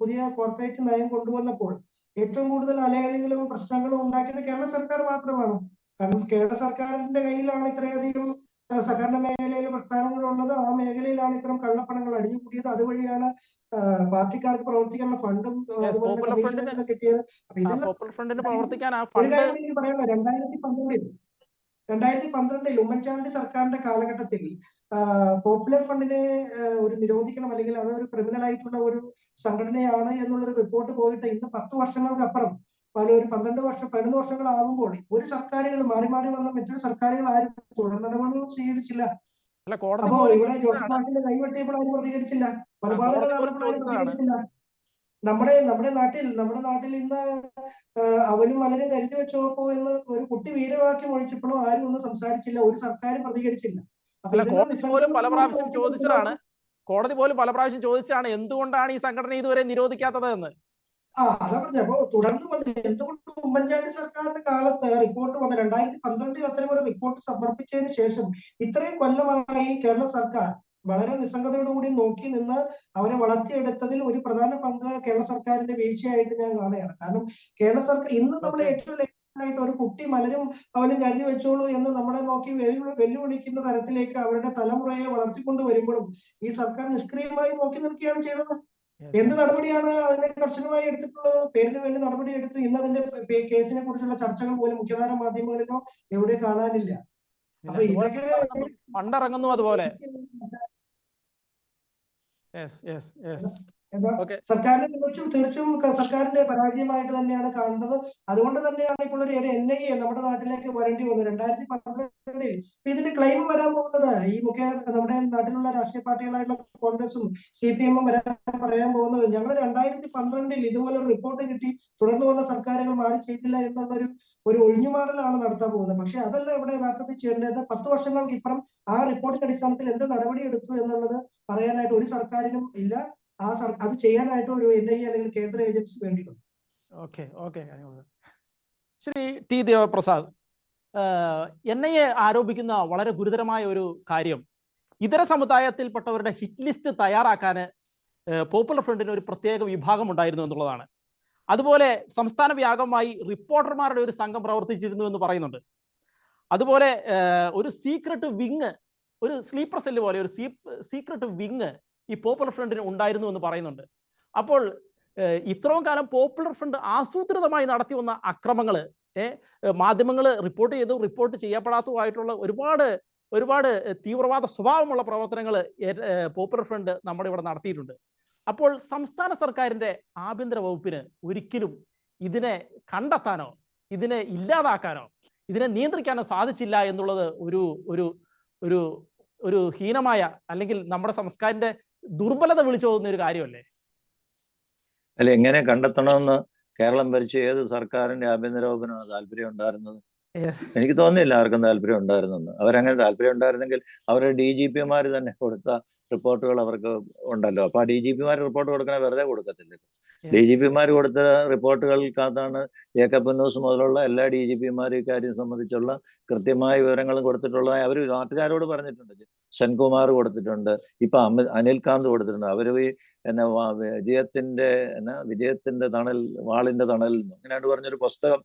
പുതിയ കോർപ്പറേറ്റ് നയം കൊണ്ടുവന്നപ്പോൾ ഏറ്റവും കൂടുതൽ അലയലികളും പ്രശ്നങ്ങളും ഉണ്ടാക്കിയത് കേരള സർക്കാർ മാത്രമാണ്. കാരണം കേരള സർക്കാരിന്റെ കയ്യിലാണ് ഇത്രയധികം സഹകരണ മേഖലയിലെ പ്രസ്ഥാനങ്ങളുള്ളത്. ആ മേഖലയിലാണ് ഇത്തരം കള്ളപ്പണങ്ങൾ അടിഞ്ഞുകൂടിയത്. അതുവഴിയാണ് പാർട്ടിക്കാർക്ക് പ്രവർത്തിക്കാനുള്ള ഫണ്ടും കിട്ടിയത്. ഒരു കാര്യം എനിക്ക് പറയാനുള്ളത്, 2012 ഉമ്മൻചാണ്ടി സർക്കാരിന്റെ കാലഘട്ടത്തിൽ പോപ്പുലർ ഫണ്ടിനെ ഒരു നിരോധിക്കണം അല്ലെങ്കിൽ അതൊരു ക്രിമിനൽ ആയിട്ടുള്ള ഒരു സംഘടനയാണ് എന്നുള്ളൊരു റിപ്പോർട്ട് പോയിട്ട് ഇന്ന് 10 വർഷങ്ങൾക്കപ്പുറം ഒരു 11 വർഷങ്ങളാകുമ്പോൾ ഒരു സർക്കാരുകൾ മാറി മാറി വന്ന മറ്റൊരു സർക്കാരുകൾ ആരും തുടർ നടപടികൾ സ്വീകരിച്ചില്ല. അപ്പോ ഇവിടെ ജോസഫ് മാഷിന്റെ കൈവെട്ടിയപ്പോൾ ആരും പ്രതികരിച്ചില്ല, കൊലപാതകം നടന്നപ്പോൾ ആരും പ്രതികരിച്ചില്ല. നമ്മുടെ നാട്ടിൽ ഇന്ന് അവനും മലരും കരുതി വെച്ചോപ്പോ എന്ന് ഒരു കുട്ടി വീരവാക്യം ഒഴിച്ചപ്പോഴും ആരും ഒന്നും സംസാരിച്ചില്ല, ഒരു സർക്കാരും പ്രതികരിച്ചില്ല. കോടതി പോലും പല പ്രാവശ്യം ചോദിച്ചാണ് എന്തുകൊണ്ടാണ് ഈ സംഘടന ഇതുവരെ നിരോധിക്കാത്തത് എന്ന്. അതാ പറഞ്ഞ. അപ്പോ തുടർന്ന് വന്ന് എന്തുകൊണ്ട് ഉമ്മൻചാണ്ടി സർക്കാരിന്റെ കാലത്ത് റിപ്പോർട്ട് വന്ന് 2012 അത്തരം ഒരു റിപ്പോർട്ട് സമർപ്പിച്ചതിന് ശേഷം ഇത്രയും കൊല്ലമായി കേരള സർക്കാർ വളരെ നിസ്സംഗതയോടുകൂടി നോക്കി നിന്ന് അവരെ വളർത്തിയെടുത്തതിൽ ഒരു പ്രധാന പങ്ക് കേരള സർക്കാരിന്റെ വീഴ്ചയായിട്ട് ഞാൻ കാണുകയാണ്. കാരണം കേരള സർക്കാർ ഇന്ന് നമ്മൾ ഏറ്റവും ആയിട്ട് ഒരു കുട്ടി മലരും അവനും കരുതി വെച്ചോളൂ എന്ന് നമ്മളെ നോക്കി വെല്ലുവിളിക്കുന്ന തരത്തിലേക്ക് അവരുടെ തലമുറയെ വളർത്തിക്കൊണ്ട് വരുമ്പോഴും ഈ സർക്കാർ നിഷ്ക്രിയമായി നോക്കി നിൽക്കുകയാണ് ചെയ്തത്. എന്ത് നടപടിയാണ് അതിനെ കർശനമായി എടുത്തിട്ടുള്ളത്? പേരിന് വേണ്ടി നടപടി എടുത്തു. ഇന്ന് അതിന്റെ കേസിനെ കുറിച്ചുള്ള ചർച്ചകൾ പോലും മുഖ്യധാര മാധ്യമങ്ങളിലോ എവിടെ കാണാനില്ല. അപ്പൊ ഇതൊക്കെ പണ്ടിറങ്ങുന്നു അതുപോലെ. സർക്കാരിനെ കുറിച്ചും തീർച്ചയായും സർക്കാരിന്റെ പരാജയമായിട്ട് തന്നെയാണ് കാണുന്നത്. അതുകൊണ്ട് തന്നെയാണ് ഇപ്പോൾ ഒരു NIA നമ്മുടെ നാട്ടിലേക്ക് വരേണ്ടി വന്നത് 2012. ഇതിന്റെ ക്ലെയിം വരാൻ പോകുന്നത് ഈ നമ്മുടെ നാട്ടിലുള്ള രാഷ്ട്രീയ പാർട്ടികളായിട്ടുള്ള കോൺഗ്രസും CPM പറയാൻ പോകുന്നത് ഞങ്ങൾ 2012 ഇതുപോലെ ഒരു റിപ്പോർട്ട് കിട്ടി, തുടർന്ന് വന്ന സർക്കാരുകൾ മാറി ചെയ്തില്ല എന്നുള്ള ഒരു ഒഴിഞ്ഞുമാറലാണ് നടത്താൻ പോകുന്നത്. പക്ഷെ അതല്ല ഇവിടെ യഥാർത്ഥത്തിൽ ചെയ്യേണ്ടത്. 10 വർഷങ്ങൾക്ക് ഇപ്പുറം ആ റിപ്പോർട്ടിന്റെ അടിസ്ഥാനത്തിൽ എന്ത് നടപടി എടുത്തു എന്നുള്ളത് പറയാനായിട്ട് ഒരു സർക്കാരിനും ഇല്ല. അത് ചെയ്യാനായിട്ട് ഒരു NIA അല്ലെങ്കിൽ കേന്ദ്ര ഏജൻസി വേണ്ടിയിട്ടുണ്ട്. Okay okay. Shri T Devaprasad, NIA ആരോപിക്കുന്ന വളരെ ഗുരുതരമായ ഒരു കാര്യം, ഇതര സമുദായത്തിൽപ്പെട്ടവരുടെ ഹിറ്റ് ലിസ്റ്റ് തയ്യാറാക്കാൻ പോപ്പുലർ ഫ്രണ്ടിന് ഒരു പ്രത്യേക വിഭാഗം ഉണ്ടായിരുന്നു എന്നുള്ളതാണ്. അതുപോലെ സംസ്ഥാന വ്യാപകമായി റിപ്പോർട്ടർമാരുടെ ഒരു സംഘം പ്രവർത്തിച്ചിരുന്നു എന്ന് പറയുന്നുണ്ട്. അതുപോലെ ഒരു സീക്രട്ട് വിങ്, ഒരു സ്ലീപ്പർ സെല്ല് പോലെ ഒരു സീക്രട്ട് വിങ് ഈ പോപ്പുലർ ഫ്രണ്ടിന് ഉണ്ടായിരുന്നു എന്ന് പറയുന്നുണ്ട്. അപ്പോൾ ഇത്രയും കാലം പോപ്പുലർ ഫ്രണ്ട് ആസൂത്രിതമായി നടത്തി വന്ന അക്രമങ്ങൾ മാധ്യമങ്ങൾ റിപ്പോർട്ട് ചെയ്യപ്പെടാത്തതുമായിട്ടുള്ള ഒരുപാട് തീവ്രവാദ സ്വഭാവമുള്ള പ്രവർത്തനങ്ങൾ പോപ്പുലർ ഫ്രണ്ട് നമ്മുടെ ഇവിടെ നടത്തിയിട്ടുണ്ട്. അപ്പോൾ സംസ്ഥാന സർക്കാരിന്റെ ആഭ്യന്തര വകുപ്പിന് ഒരിക്കലും ഇതിനെ കണ്ടെത്താനോ ഇതിനെ ഇല്ലാതാക്കാനോ ഇതിനെ നിയന്ത്രിക്കാനോ സാധിച്ചില്ല എന്നുള്ളത് ഒരു ഒരു ഒരു ഒരു ഹീനമായ, അല്ലെങ്കിൽ നമ്മുടെ സംസ്കാരത്തിന്റെ ദുർബലത വിളിച്ചു പോകുന്ന ഒരു കാര്യമല്ലേ? അല്ല, എങ്ങനെ കണ്ടെത്തണമെന്ന് കേരളം ഭരിച്ച ഏത് സർക്കാരിന്റെ ആഭ്യന്തര വകുപ്പിനാണ് താല്പര്യം ഉണ്ടായിരുന്നത്? എനിക്ക് തോന്നുന്നില്ല ആർക്കും താല്പര്യം ഉണ്ടായിരുന്നെന്ന്. അവരങ്ങനെ താല്പര്യം ഉണ്ടായിരുന്നെങ്കിൽ അവരുടെ DGPമാർ തന്നെ കൊടുത്ത റിപ്പോർട്ടുകൾ അവർക്ക് ഉണ്ടല്ലോ. അപ്പൊ ആ DGPമാർ റിപ്പോർട്ട് കൊടുക്കണേ വെറുതെ കൊടുക്കത്തില്ല. DGPമാർ കൊടുത്ത റിപ്പോർട്ടുകൾക്കകത്താണ് ജേക്കബ് ന്യൂസ് മുതലുള്ള എല്ലാ DGPമാരും ഇക്കാര്യം സംബന്ധിച്ചുള്ള കൃത്യമായ വിവരങ്ങളും കൊടുത്തിട്ടുള്ളതായി അവർ നാട്ടുകാരോട് പറഞ്ഞിട്ടുണ്ട്. സെൻകുമാർ കൊടുത്തിട്ടുണ്ട്, ഇപ്പൊ അനിൽകാന്ത് കൊടുത്തിട്ടുണ്ട്. അവർ ഈ വിജയത്തിന്റെ തണൽ, വാളിന്റെ തണലിൽ നിന്നും അങ്ങനെയാണ് പറഞ്ഞൊരു പുസ്തകം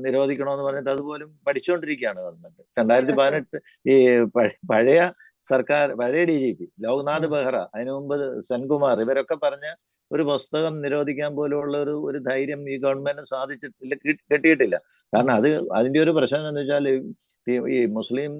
നിരോധിക്കണമെന്ന് പറഞ്ഞിട്ട് അതുപോലും പഠിച്ചുകൊണ്ടിരിക്കുകയാണ് വന്നിട്ട്. 2018 ഈ പഴയ സർക്കാർ, പഴയ DGP ലോക്നാഥ് ബെഹ്റ, അതിനു മുമ്പ് സെൻകുമാർ, ഇവരൊക്കെ പറഞ്ഞ ഒരു പുസ്തകം നിരോധിക്കാൻ പോലുള്ള ഒരു ധൈര്യം ഈ ഗവൺമെന്റിന് സാധിച്ചിട്ടില്ല, കിട്ടിയിട്ടില്ല. കാരണം അതിന്റെ ഒരു പ്രശ്നം എന്ന് വെച്ചാൽ ഈ മുസ്ലിം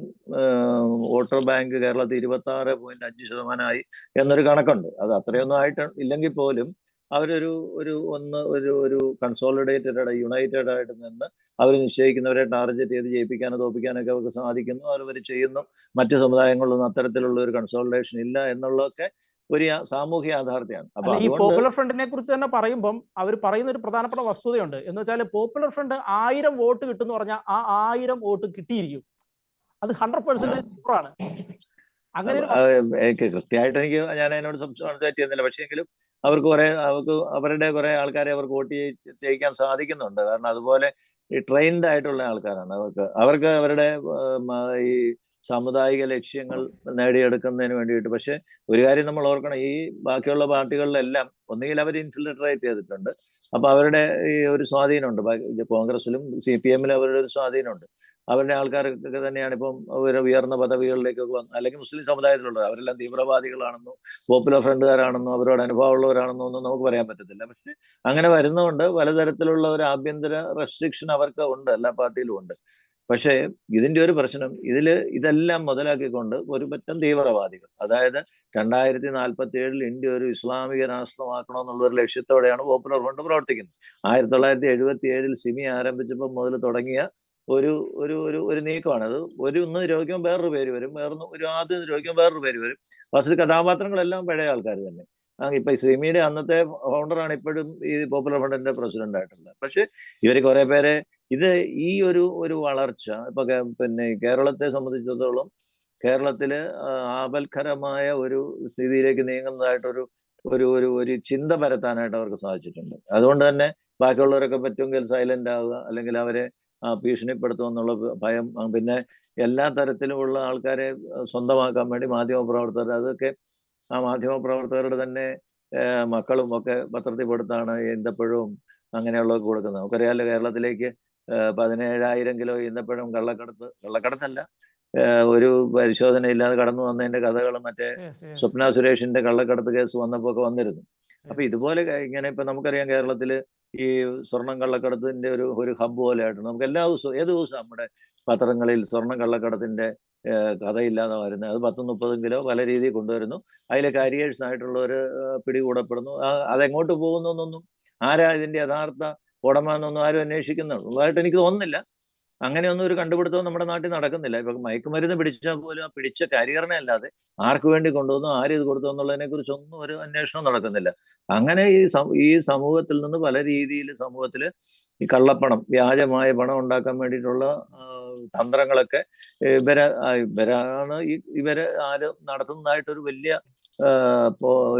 വോട്ടർ ബാങ്ക് കേരളത്തിൽ 26.5% എന്നൊരു കണക്കുണ്ട്. അത് അത്രയൊന്നും ആയിട്ട് ഇല്ലെങ്കിൽ പോലും അവരൊരു കൺസോളിഡേറ്റഡ് യുണൈറ്റഡ് ആയിട്ട് നിന്ന് അവർ നിശ്ചയിക്കുന്നവരെ ടാർഗറ്റ് ചെയ്ത് ജയിപ്പിക്കാനോ തോപ്പിക്കാനൊക്കെ അവർക്ക് സാധിക്കുന്നു. അവർ ചെയ്യുന്നു. മറ്റു സമുദായങ്ങളിലൊന്നും അത്തരത്തിലുള്ള ഒരു കൺസോളിഡേഷൻ ഇല്ല എന്നുള്ളതൊക്കെ ഒരു സാമൂഹ്യ യാഥാർത്ഥ്യമാണ്. അപ്പൊ ഈ പോപ്പുലർ ഫ്രണ്ടിനെ കുറിച്ച് തന്നെ പറയുമ്പം അവർ പറയുന്ന ഒരു പ്രധാനപ്പെട്ട വസ്തുതയുണ്ട്. എന്ന് വെച്ചാൽ പോപ്പുലർ ഫ്രണ്ട് 1000 വോട്ട് കിട്ടും പറഞ്ഞാൽ ആ 1000 വോട്ട് കിട്ടിയിരിക്കും. അത് 100% ഷുവറാണ്. അങ്ങനെ കൃത്യമായിട്ട് ഞാൻ അതിനോട് സംസാരിച്ചു ചെയ്യുന്നില്ല. പക്ഷേ എങ്കിലും അവർക്ക് അവരുടെ കുറെ ആൾക്കാരെ അവർക്ക് വോട്ട് ചെയ്യിക്കാൻ സാധിക്കുന്നുണ്ട്. കാരണം അതുപോലെ ഈ ട്രെയിൻഡ് ആയിട്ടുള്ള ആൾക്കാരാണ്. അവർക്ക് അവരുടെ ഈ സാമുദായിക ലക്ഷ്യങ്ങൾ നേടിയെടുക്കുന്നതിന് വേണ്ടിയിട്ട്. പക്ഷെ ഒരു കാര്യം നമ്മൾ ഓർക്കണം, ഈ ബാക്കിയുള്ള പാർട്ടികളിലെല്ലാം ഒന്നുകിൽ അവർ ഇൻഫിൽട്രേറ്റ് ചെയ്തിട്ടുണ്ട്. അപ്പൊ അവരുടെ ഈ ഒരു സ്വാധീനമുണ്ട്. കോൺഗ്രസിലും CPM-ലും അവരുടെ ഒരു സ്വാധീനമുണ്ട്. അവരുടെ ആൾക്കാരൊക്കെ തന്നെയാണ് ഇപ്പം ഉയർന്ന പദവികളിലേക്കൊക്കെ വന്ന്, അല്ലെങ്കിൽ മുസ്ലിം സമുദായത്തിലുള്ളത്. അവരെല്ലാം തീവ്രവാദികളാണെന്നോ പോപ്പുലർ ഫ്രണ്ടുകാരാണെന്നോ അവരോട് അനുഭവമുള്ളവരാണെന്നോ ഒന്നും നമുക്ക് പറയാൻ പറ്റത്തില്ല. പക്ഷെ അങ്ങനെ വരുന്നതുകൊണ്ട് പലതരത്തിലുള്ള ഒരു ആഭ്യന്തര റെസ്ട്രിക്ഷൻ അവർക്ക് ഉണ്ട്, എല്ലാ പാർട്ടിയിലും ഉണ്ട്. പക്ഷേ ഇതിന്റെ ഒരു പ്രശ്നം, ഇതെല്ലാം മുതലാക്കിക്കൊണ്ട് ഒരു പറ്റം തീവ്രവാദികൾ, അതായത് 2047 ഇന്ത്യ ഒരു ഇസ്ലാമിക രാഷ്ട്രമാക്കണമെന്നുള്ള ഒരു ലക്ഷ്യത്തോടെയാണ് പോപ്പുലർ ഫ്രണ്ട് പ്രവർത്തിക്കുന്നത്. 1977 സിമി ആരംഭിച്ചപ്പോൾ മുതൽ തുടങ്ങിയ ഒരു നീക്കമാണ് അത്. ഒന്ന് നിരോധിക്കുമ്പോൾ വേറൊരു പേര് വരും, ആദ്യം നിരോധിക്കുമ്പോൾ വേറൊരു പേര് വരും. ഫസ്റ്റ് കഥാപാത്രങ്ങളെല്ലാം പഴയ ആൾക്കാർ തന്നെ. ഇപ്പൊ സിമിയുടെ അന്നത്തെ ഫൗണ്ടറാണ് ഇപ്പോഴും ഈ പോപ്പുലർ ഫ്രണ്ടിന്റെ പ്രസിഡന്റ് ആയിട്ടുള്ളത്. പക്ഷെ ഇവര് കുറെ പേരെ ഈ ഒരു വളർച്ച ഇപ്പൊ പിന്നെ കേരളത്തെ സംബന്ധിച്ചിടത്തോളം കേരളത്തില് ആപൽക്കരമായ ഒരു സ്ഥിതിയിലേക്ക് നീങ്ങുന്നതായിട്ടൊരു ഒരു ചിന്ത പരത്താനായിട്ട് അവർക്ക് സാധിച്ചിട്ടുണ്ട്. അതുകൊണ്ട് തന്നെ ബാക്കിയുള്ളവരൊക്കെ പറ്റുമെങ്കിൽ സൈലന്റ് ആവുക, അല്ലെങ്കിൽ അവരെ ഭീഷണിപ്പെടുത്തുമെന്നുള്ള ഭയം, പിന്നെ എല്ലാ തരത്തിലുമുള്ള ആൾക്കാരെ സ്വന്തമാക്കാൻ വേണ്ടി മാധ്യമപ്രവർത്തകർ, അതൊക്കെ ആ മാധ്യമപ്രവർത്തകരുടെ തന്നെ മക്കളും ഒക്കെ പത്രത്തിൽ കൊടുത്താണ് ഈന്തപ്പഴവും അങ്ങനെയുള്ളതൊക്കെ കൊടുക്കുന്നത്. നമുക്കറിയാമല്ലോ, കേരളത്തിലേക്ക് 17,000 കിലോ ഈന്തപ്പഴം കള്ളക്കടത്തല്ല, ഒരു പരിശോധന ഇല്ലാതെ കടന്നു വന്നതിന്റെ കഥകളും മറ്റേ സ്വപ്ന സുരേഷിന്റെ കള്ളക്കടത്ത് കേസ് വന്നപ്പോ ഒക്കെ വന്നിരുന്നു. അപ്പൊ ഇതുപോലെ ഇങ്ങനെ ഇപ്പൊ നമുക്കറിയാം, കേരളത്തില് ഈ സ്വർണം കള്ളക്കടത്തിന്റെ ഒരു ഹബ്ബ് പോലെ ആയിട്ട് നമുക്ക് ഏത് ദിവസവും നമ്മുടെ പത്രങ്ങളിൽ സ്വർണം കള്ളക്കടത്തിന്റെ കഥയില്ലാതെ വരുന്നത്. അത് 10-30 കിലോ പല രീതിയിൽ കൊണ്ടുവരുന്നു. അതിലെ കാരിയേഴ്സ് ആയിട്ടുള്ളവർ പിടികൂടപ്പെടുന്നു. അതെങ്ങോട്ട് പോകുന്നു എന്നൊന്നും, ആരാ ഇതിന്റെ യഥാർത്ഥ ഉടമ എന്നൊന്നും ആരും അന്വേഷിക്കുന്നുള്ളതായിട്ട് എനിക്ക് തോന്നുന്നില്ല. അങ്ങനെയൊന്നും ഒരു കണ്ടുപിടുത്തവും നമ്മുടെ നാട്ടിൽ നടക്കുന്നില്ല. ഇപ്പൊ മയക്കുമരുന്ന് പിടിച്ചാൽ പോലും ആ പിടിച്ച കാരിയറിനെ അല്ലാതെ ആർക്ക് വേണ്ടി കൊണ്ടുവന്നു, ആര് ഇത് കൊടുത്തു എന്നുള്ളതിനെ കുറിച്ചൊന്നും ഒരു അന്വേഷണം നടക്കുന്നില്ല. അങ്ങനെ ഈ സമൂഹത്തിൽ നിന്ന് പല രീതിയിൽ സമൂഹത്തില് ഈ കള്ളപ്പണം, വ്യാജമായ പണം ഉണ്ടാക്കാൻ വേണ്ടിയിട്ടുള്ള തന്ത്രങ്ങളൊക്കെ ഇവരെ നടത്തുന്നതായിട്ടൊരു വലിയ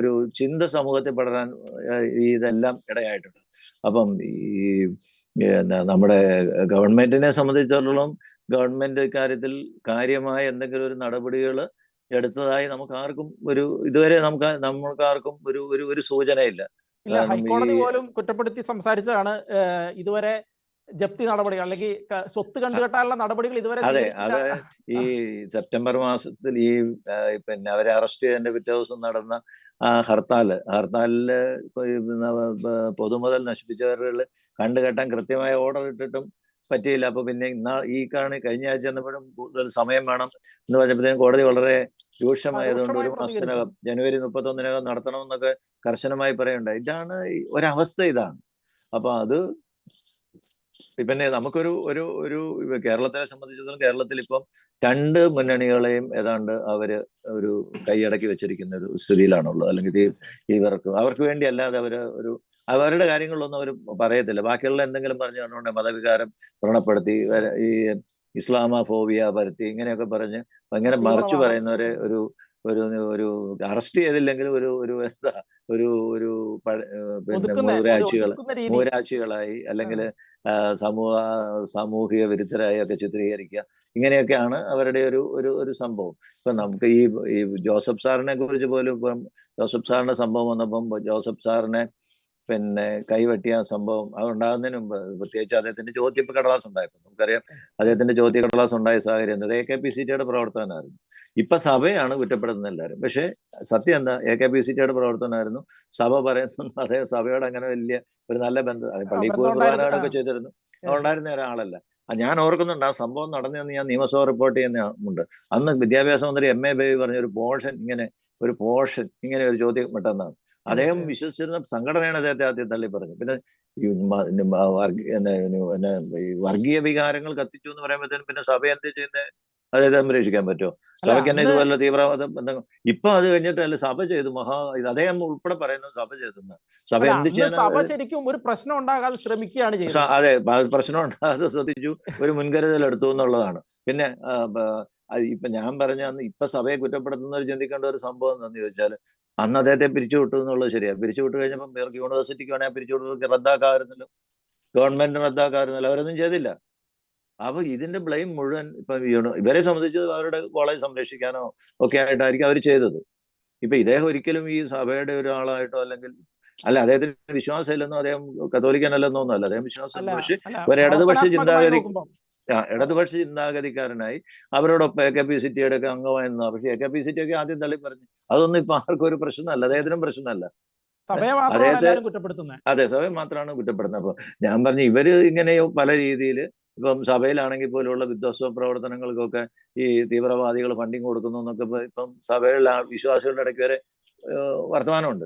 ഒരു ചിന്ത സമൂഹത്തിൽ പടരാൻ ഇതെല്ലാം ഇടയായിട്ടുണ്ട്. അപ്പം നമ്മുടെ ഗവൺമെന്റിനെ സംബന്ധിച്ചിടത്തോളം ഗവൺമെന്റ് കാര്യത്തിൽ കാര്യമായ എന്തെങ്കിലും ഒരു നടപടികൾ എടുത്തതായി നമുക്ക് ആർക്കും ഇതുവരെ നമ്മൾക്കാർക്കും ഒരു സൂചനയില്ല. ഹൈക്കോടതി പോലും കുറ്റപ്പെടുത്തി സംസാരിച്ചതാണ് ഇതുവരെ ജപ്തി നടപടികൾ അല്ലെങ്കിൽ സ്വത്ത് കണ്ടുകെട്ടാനുള്ള നടപടികൾ ഇതുവരെ. അതെ, അത് ഈ സെപ്റ്റംബർ മാസത്തിൽ പിന്നെ അവരെ അറസ്റ്റ് ചെയ്തതിന്റെ പിറ്റേ ദിവസം നടന്ന ഹർത്താലില് പൊതുമുതൽ നശിപ്പിച്ചവരിൽ കണ്ടുകെട്ടാൻ കൃത്യമായ ഓർഡർ ഇട്ടിട്ടും പറ്റിയില്ല. അപ്പൊ പിന്നെ കഴിഞ്ഞ ആഴ്ച വന്നപ്പോഴും കൂടുതൽ സമയം വേണം എന്ന് പറഞ്ഞപ്പോഴത്തേക്കും കോടതി വളരെ രൂക്ഷമായതുകൊണ്ട് 1 മാസത്തിനകം ജനുവരി 31 നടത്തണമെന്നൊക്കെ കർശനമായി പറയുന്നുണ്ട്. ഇതാണ് ഒരവസ്ഥ, ഇതാണ്. അപ്പൊ അത് പിന്നെ നമുക്കൊരു കേരളത്തെ സംബന്ധിച്ചിടത്തോളം കേരളത്തിൽ ഇപ്പം 2 മുന്നണികളെയും ഏതാണ്ട് ഒരു കൈയടക്കി വെച്ചിരിക്കുന്ന ഒരു സ്ഥിതിയിലാണുള്ളത്. അല്ലെങ്കിൽ അവർക്ക് വേണ്ടി അല്ലാതെ അവരുടെ കാര്യങ്ങളിലൊന്നും അവർ പറയത്തില്ല. ബാക്കിയുള്ള എന്തെങ്കിലും പറഞ്ഞുകൊണ്ട് മതവികാരം വ്രണപ്പെടുത്തി ഇസ്ലാമോഫോബിയ പരത്തി ഇങ്ങനെയൊക്കെ പറഞ്ഞ് ഭയങ്കര മറിച്ചു പറയുന്നവരെ ഒരു അറസ്റ്റ് ചെയ്തില്ലെങ്കിൽ പിന്നെ മൂരാശികളായി അല്ലെങ്കിൽ സാമൂഹിക വിരുദ്ധരായി ഒക്കെ ചിത്രീകരിക്കുക, ഇങ്ങനെയൊക്കെയാണ് അവരുടെ ഒരു സംഭവം. ഇപ്പൊ നമുക്ക് ഈ ജോസഫ് സാറിനെ കുറിച്ച് പോലും ഇപ്പം ജോസഫ് സാറിന്റെ സംഭവം വന്നപ്പം ജോസഫ് സാറിനെ പിന്നെ കൈവെട്ടിയ സംഭവം അതുണ്ടാകുന്നതിന് മുമ്പ് പ്രത്യേകിച്ച് അദ്ദേഹത്തിന്റെ ചോദ്യപ്പ് കടലാസ് ഉണ്ടായപ്പോൾ നമുക്കറിയാം. അദ്ദേഹത്തിന്റെ ചോദ്യ കടലാസ് ഉണ്ടായ സാഹചര്യം എന്നത് AKPCTയുടെ പ്രവർത്തകനായിരുന്നു. ഇപ്പൊ സഭയാണ് കുറ്റപ്പെടുത്തുന്ന എല്ലാവരും. പക്ഷെ സത്യം എന്താ, AKPCTയുടെ പ്രവർത്തനമായിരുന്നു. സഭ പറയുന്നു അതേ സഭയോട് അങ്ങനെ വലിയ ഒരു നല്ല ബന്ധം, പള്ളിയിൽ പോയി കുർബാനകളൊക്കെ ചെയ്തിരുന്നു, ഉണ്ടായിരുന്ന ഒരാളല്ല. ഞാൻ ഓർക്കുന്നുണ്ട് ആ സംഭവം നടന്നതെന്ന്. ഞാൻ നിയമസഭ റിപ്പോർട്ട് ചെയ്യുന്നുണ്ട്. അന്ന് വിദ്യാഭ്യാസ മന്ത്രി MA ബേബി പറഞ്ഞ ഒരു പോർഷൻ ഇങ്ങനെ ഒരു ചോദ്യം പെട്ടെന്നാണ്. അദ്ദേഹം വിശ്വസിച്ചിരുന്ന സംഘടനയാണ് അദ്ദേഹത്തെ ആദ്യം തള്ളി പറഞ്ഞു. പിന്നെ ഈ വർഗീയ വികാരങ്ങൾ കത്തിച്ചു എന്ന് പറയുമ്പോഴത്തേനും പിന്നെ സഭ എന്ത് ചെയ്യുന്നത്? അതായത് സംരക്ഷിക്കാൻ പറ്റുമോ? സഭയ്ക്ക് തന്നെ ഇതുപോലെ തീവ്രവാദം ബന്ധങ്ങൾ ഇപ്പൊ അത് കഴിഞ്ഞിട്ടല്ല സഭ ചെയ്തു. അദ്ദേഹം ഉൾപ്പെടെ പറയുന്നത് സഭ ചെയ്തെന്ന്. സഭ എന്ത് ചെയ്യാൻ ശരിക്കും ഒരു പ്രശ്നം ഉണ്ടാകാതെ ശ്രമിക്കുകയാണ് ചെയ്യുന്നത്. അതെ, പ്രശ്നം ഉണ്ടാകാതെ ശ്രദ്ധിച്ചു, ഒരു മുൻകരുതൽ എടുത്തു എന്നുള്ളതാണ്. പിന്നെ ഇപ്പൊ ഞാൻ പറഞ്ഞ ഇപ്പൊ സഭയെ കുറ്റപ്പെടുത്തുന്നവർ ചിന്തിക്കേണ്ട ഒരു സംഭവം എന്താണെന്ന് ചോദിച്ചാൽ, അന്ന് അദ്ദേഹത്തെ പിരിച്ചുവിട്ടു എന്നുള്ളത് ശരിയാണ്. പിരിച്ചുവിട്ട് കഴിഞ്ഞപ്പോൾ യൂണിവേഴ്സിറ്റിക്ക് വേണമെങ്കിൽ പിരിച്ചുവിട്ട് റദ്ദാക്കാമായിരുന്നല്ലോ, ഗവൺമെന്റ് റദ്ദാക്കാമായിരുന്നല്ലോ. അവരൊന്നും ചെയ്തില്ല. അപ്പൊ ഇതിന്റെ ബ്ലെയിം മുഴുവൻ ഇപ്പൊ ഇവരെ സംബന്ധിച്ച് അവരുടെ കോളേജ് സംരക്ഷിക്കാനോ ഒക്കെ ആയിട്ടായിരിക്കും അവർ ചെയ്തത്. ഇപ്പൊ ഇദ്ദേഹം ഒരിക്കലും ഈ സഭയുടെ ഒരാളായിട്ടോ അല്ലെങ്കിൽ അദ്ദേഹത്തിന് വിശ്വാസം ഇല്ലെന്നോ അദ്ദേഹം കത്തോലിക്കനല്ലെന്നോ ഒന്നുമല്ല, അദ്ദേഹം വിശ്വാസം. പക്ഷെ ഒരു ഇടതുപക്ഷ ചിന്താഗതിക്കാരനായി അവരോടൊപ്പം AKPCTയുടെ ഒക്കെ അംഗമായിരുന്ന. പക്ഷെ AKPCT ഒക്കെ ആദ്യം തള്ളി പറഞ്ഞു. അതൊന്നും ഇപ്പൊ ആർക്കും ഒരു പ്രശ്നമല്ല, അദ്ദേഹത്തിനും പ്രശ്നമല്ല. അതെ, സഭയെ മാത്രമാണ് കുറ്റപ്പെടുന്നത്. അപ്പൊ ഞാൻ പറഞ്ഞു ഇവര് ഇങ്ങനെയോ പല രീതിയിൽ ഇപ്പം സഭയിലാണെങ്കിൽ പോലുള്ള വിധ്വംസ പ്രവർത്തനങ്ങൾക്കൊക്കെ ഈ തീവ്രവാദികൾ ഫണ്ടിങ് കൊടുക്കുന്നു എന്നൊക്കെ ഇപ്പം സഭയിലുള്ള വിശ്വാസികളുടെ ഇടയ്ക്ക് വരെ വർത്തമാനമുണ്ട്.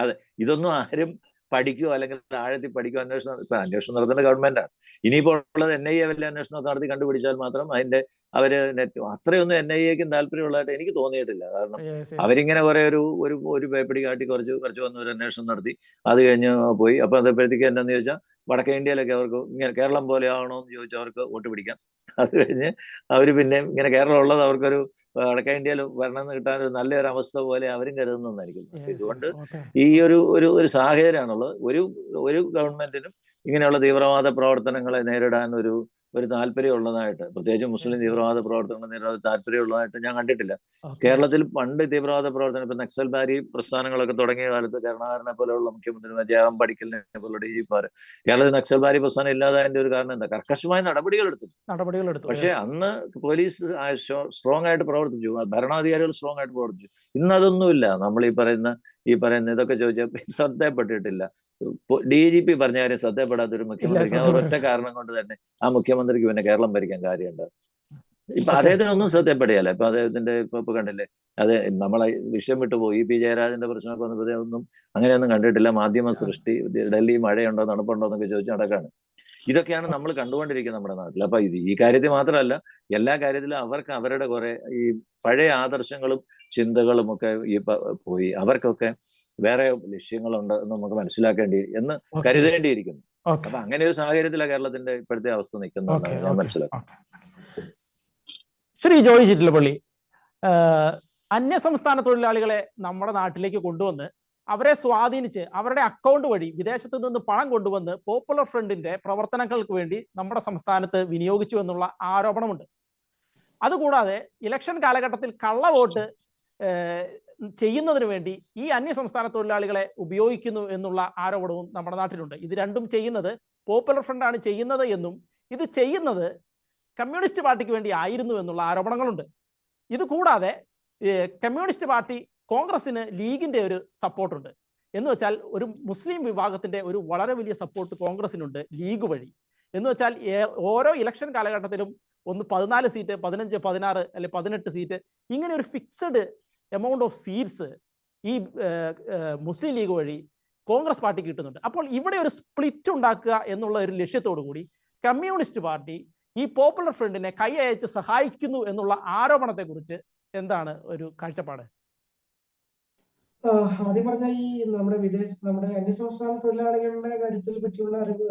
അതെ, ഇതൊന്നും ആരും പഠിക്കുകയോ അല്ലെങ്കിൽ ആഴത്തിൽ പഠിക്കുകയോ അന്വേഷണം നടത്തേണ്ട ഗവൺമെന്റാണ്. ഇനിയിപ്പോൾ ഉള്ളത് NIA വലിയ അന്വേഷണമൊക്കെ നടത്തി കണ്ടുപിടിച്ചാൽ മാത്രം അവര് അത്രയൊന്നും NIAക്കും താല്പര്യമുള്ളതായിട്ട് എനിക്ക് തോന്നിയിട്ടില്ല. കാരണം അവരിങ്ങനെ കുറെ ഒരു പേപ്പടി കാട്ടി കുറച്ച് വന്ന ഒരു അന്വേഷണം നടത്തി അത് കഴിഞ്ഞ് പോയി. അപ്പൊ അതപ്പോഴത്തേക്ക് എന്താന്ന് ചോദിച്ചാൽ വടക്കേ ഇന്ത്യയിലൊക്കെ അവർക്ക് ഇങ്ങനെ കേരളം പോലെ ആവണോ എന്ന് ചോദിച്ചാൽ അവർക്ക് വോട്ട് പിടിക്കാം. അത് കഴിഞ്ഞ് അവർ പിന്നെ ഇങ്ങനെ കേരളം ഉള്ളത് അവർക്കൊരു വടക്കേ ഇന്ത്യയിൽ ഭരണം കിട്ടാൻ ഒരു നല്ലൊരു അവസ്ഥ പോലെ അവരും കരുതുന്നതായിരിക്കും. ഇതുകൊണ്ട് ഈ ഒരു സാഹചര്യമാണുള്ളത്. ഒരു ഗവൺമെന്റിനും ഇങ്ങനെയുള്ള തീവ്രവാദ പ്രവർത്തനങ്ങളെ നേരിടാൻ ഒരു താല്പര്യമുള്ളതായിട്ട്, പ്രത്യേകിച്ച് മുസ്ലിം തീവ്രവാദ പ്രവർത്തനങ്ങൾ നേരിടാൻ താല്പര്യമുള്ളതായിട്ട് ഞാൻ കണ്ടിട്ടില്ല. കേരളത്തിൽ പണ്ട് തീവ്രവാദ പ്രവർത്തനം ഇപ്പൊ നക്സൽബാരി പ്രസ്ഥാനങ്ങളൊക്കെ തുടങ്ങിയ കാലത്ത് കരുണാകരനെ പോലെയുള്ള മുഖ്യമന്ത്രി, ജയറാം പഠിക്കലിനെ പോലുള്ള DGP കേരളത്തിൽ നക്സൽബാരി പ്രസ്ഥാനം ഇല്ലാതായതിന്റെ ഒരു കാരണം എന്താ? കർക്കശമായ നടപടികൾ എടുത്തു. പക്ഷെ അന്ന് പോലീസ് സ്ട്രോങ് ആയിട്ട് പ്രവർത്തിച്ചു, ഭരണാധികാരികൾ സ്ട്രോങ് ആയിട്ട് പ്രവർത്തിച്ചു. ഇന്നതൊന്നുമില്ല. നമ്മൾ ഈ പറയുന്ന ഇതൊക്കെ ചോദിച്ചാൽ ശ്രദ്ധപ്പെട്ടിട്ടില്ല. DGP പറഞ്ഞ കാര്യം ശ്രദ്ധപ്പെടാത്തൊരു മുഖ്യമന്ത്രിക്ക് ഒരൊറ്റ കാരണം കൊണ്ട് തന്നെ ആ മുഖ്യമന്ത്രിക്ക് പിന്നെ കേരളം ഭരിക്കാൻ കാര്യമുണ്ട്. ഇപ്പൊ അദ്ദേഹത്തിനൊന്നും ശ്രദ്ധപ്പെടുകയല്ല. ഇപ്പൊ അദ്ദേഹത്തിന്റെ ഇപ്പൊ കണ്ടില്ലേ, അതെ, നമ്മളെ വിഷയം വിട്ടുപോയി. P ജയരാജന്റെ പ്രശ്നമൊക്കെ വന്നപ്പോൾ ഒന്നും അങ്ങനെയൊന്നും കണ്ടിട്ടില്ല. മാധ്യമ സൃഷ്ടി, ഡൽഹി മഴയുണ്ടോ തണുപ്പുണ്ടോ എന്നൊക്കെ ചോദിച്ച് നടക്കാണ്. ഇതൊക്കെയാണ് നമ്മൾ കണ്ടുകൊണ്ടിരിക്കുന്നത് നമ്മുടെ നാട്ടിൽ. അപ്പൊ ഈ കാര്യത്തിൽ മാത്രമല്ല, എല്ലാ കാര്യത്തിലും അവർക്ക് അവരുടെ കുറെ ഈ പഴയ ആദർശങ്ങളും ചിന്തകളും ഒക്കെ പോയി. അവർക്കൊക്കെ വേറെ ലക്ഷ്യങ്ങളുണ്ട് എന്ന് നമുക്ക് എന്ന് കരുതേണ്ടിയിരിക്കുന്നു. അപ്പൊ അങ്ങനെ ഒരു സാഹചര്യത്തിലാണ് കേരളത്തിന്റെ ഇപ്പോഴത്തെ അവസ്ഥ നിൽക്കുന്നതെന്നാണ് ഞാൻ മനസ്സിലാക്കുന്നത്. ശ്രീ ജോയി ചിറ്റിലപ്പള്ളി, അന്യസംസ്ഥാന തൊഴിലാളികളെ നമ്മുടെ നാട്ടിലേക്ക് കൊണ്ടുവന്ന് അവരെ സ്വാധീനിച്ച് അവരുടെ അക്കൗണ്ട് വഴി വിദേശത്ത് നിന്ന് പണം കൊണ്ടുവന്ന് പോപ്പുലർ ഫ്രണ്ടിന്റെ പ്രവർത്തനങ്ങൾക്ക് വേണ്ടി നമ്മുടെ സംസ്ഥാനത്ത് വിനിയോഗിച്ചു എന്നുള്ള ആരോപണമുണ്ട്. അതുകൂടാതെ ഇലക്ഷൻ കാലഘട്ടത്തിൽ കള്ളവോട്ട് ചെയ്യുന്നതിന് വേണ്ടി ഈ അന്യസംസ്ഥാന തൊഴിലാളികളെ ഉപയോഗിക്കുന്നു എന്നുള്ള ആരോപണവും നമ്മുടെ നാട്ടിലുണ്ട്. ഇത് രണ്ടും ചെയ്യുന്നത് പോപ്പുലർ ഫ്രണ്ടാണ് ചെയ്യുന്നത് എന്നും ഇത് ചെയ്യുന്നത് കമ്മ്യൂണിസ്റ്റ് പാർട്ടിക്ക് വേണ്ടി ആയിരുന്നു എന്നുള്ള ആരോപണങ്ങളുണ്ട്. ഇത് കൂടാതെ കമ്മ്യൂണിസ്റ്റ് പാർട്ടി കോൺഗ്രസിന് ലീഗിന്റെ ഒരു സപ്പോർട്ടുണ്ട്. എന്ന് വെച്ചാൽ ഒരു മുസ്ലിം വിഭാഗത്തിന്റെ ഒരു വളരെ വലിയ സപ്പോർട്ട് കോൺഗ്രസിനുണ്ട് ലീഗ് വഴി. എന്ന് വെച്ചാൽ ഓരോ ഇലക്ഷൻ കാലഘട്ടത്തിലും ഒന്ന് 14 സീറ്റ്, 15, 16 അല്ലെ 18 സീറ്റ്, ഇങ്ങനെ ഒരു ഫിക്സഡ് എമൗണ്ട് ഓഫ് സീറ്റ്സ് ഈ മുസ്ലിം ലീഗ് വഴി കോൺഗ്രസ് പാർട്ടി കിട്ടുന്നുണ്ട്. അപ്പോൾ ഇവിടെ ഒരു സ്പ്ലിറ്റ് ഉണ്ടാക്കുക എന്നുള്ള ഒരു ലക്ഷ്യത്തോടു കൂടി കമ്മ്യൂണിസ്റ്റ് പാർട്ടി ഈ പോപ്പുലർ ഫ്രണ്ടിനെ കൈ അയച്ച് സഹായിക്കുന്നു എന്നുള്ള ആരോപണത്തെക്കുറിച്ച് എന്താണ് ഒരു കാഴ്ചപ്പാട്? ആദ്യം പറഞ്ഞ ഈ നമ്മുടെ അന്യസംസ്ഥാന തൊഴിലാളികളുടെ കാര്യത്തിൽ പറ്റിയുള്ള അറിവ്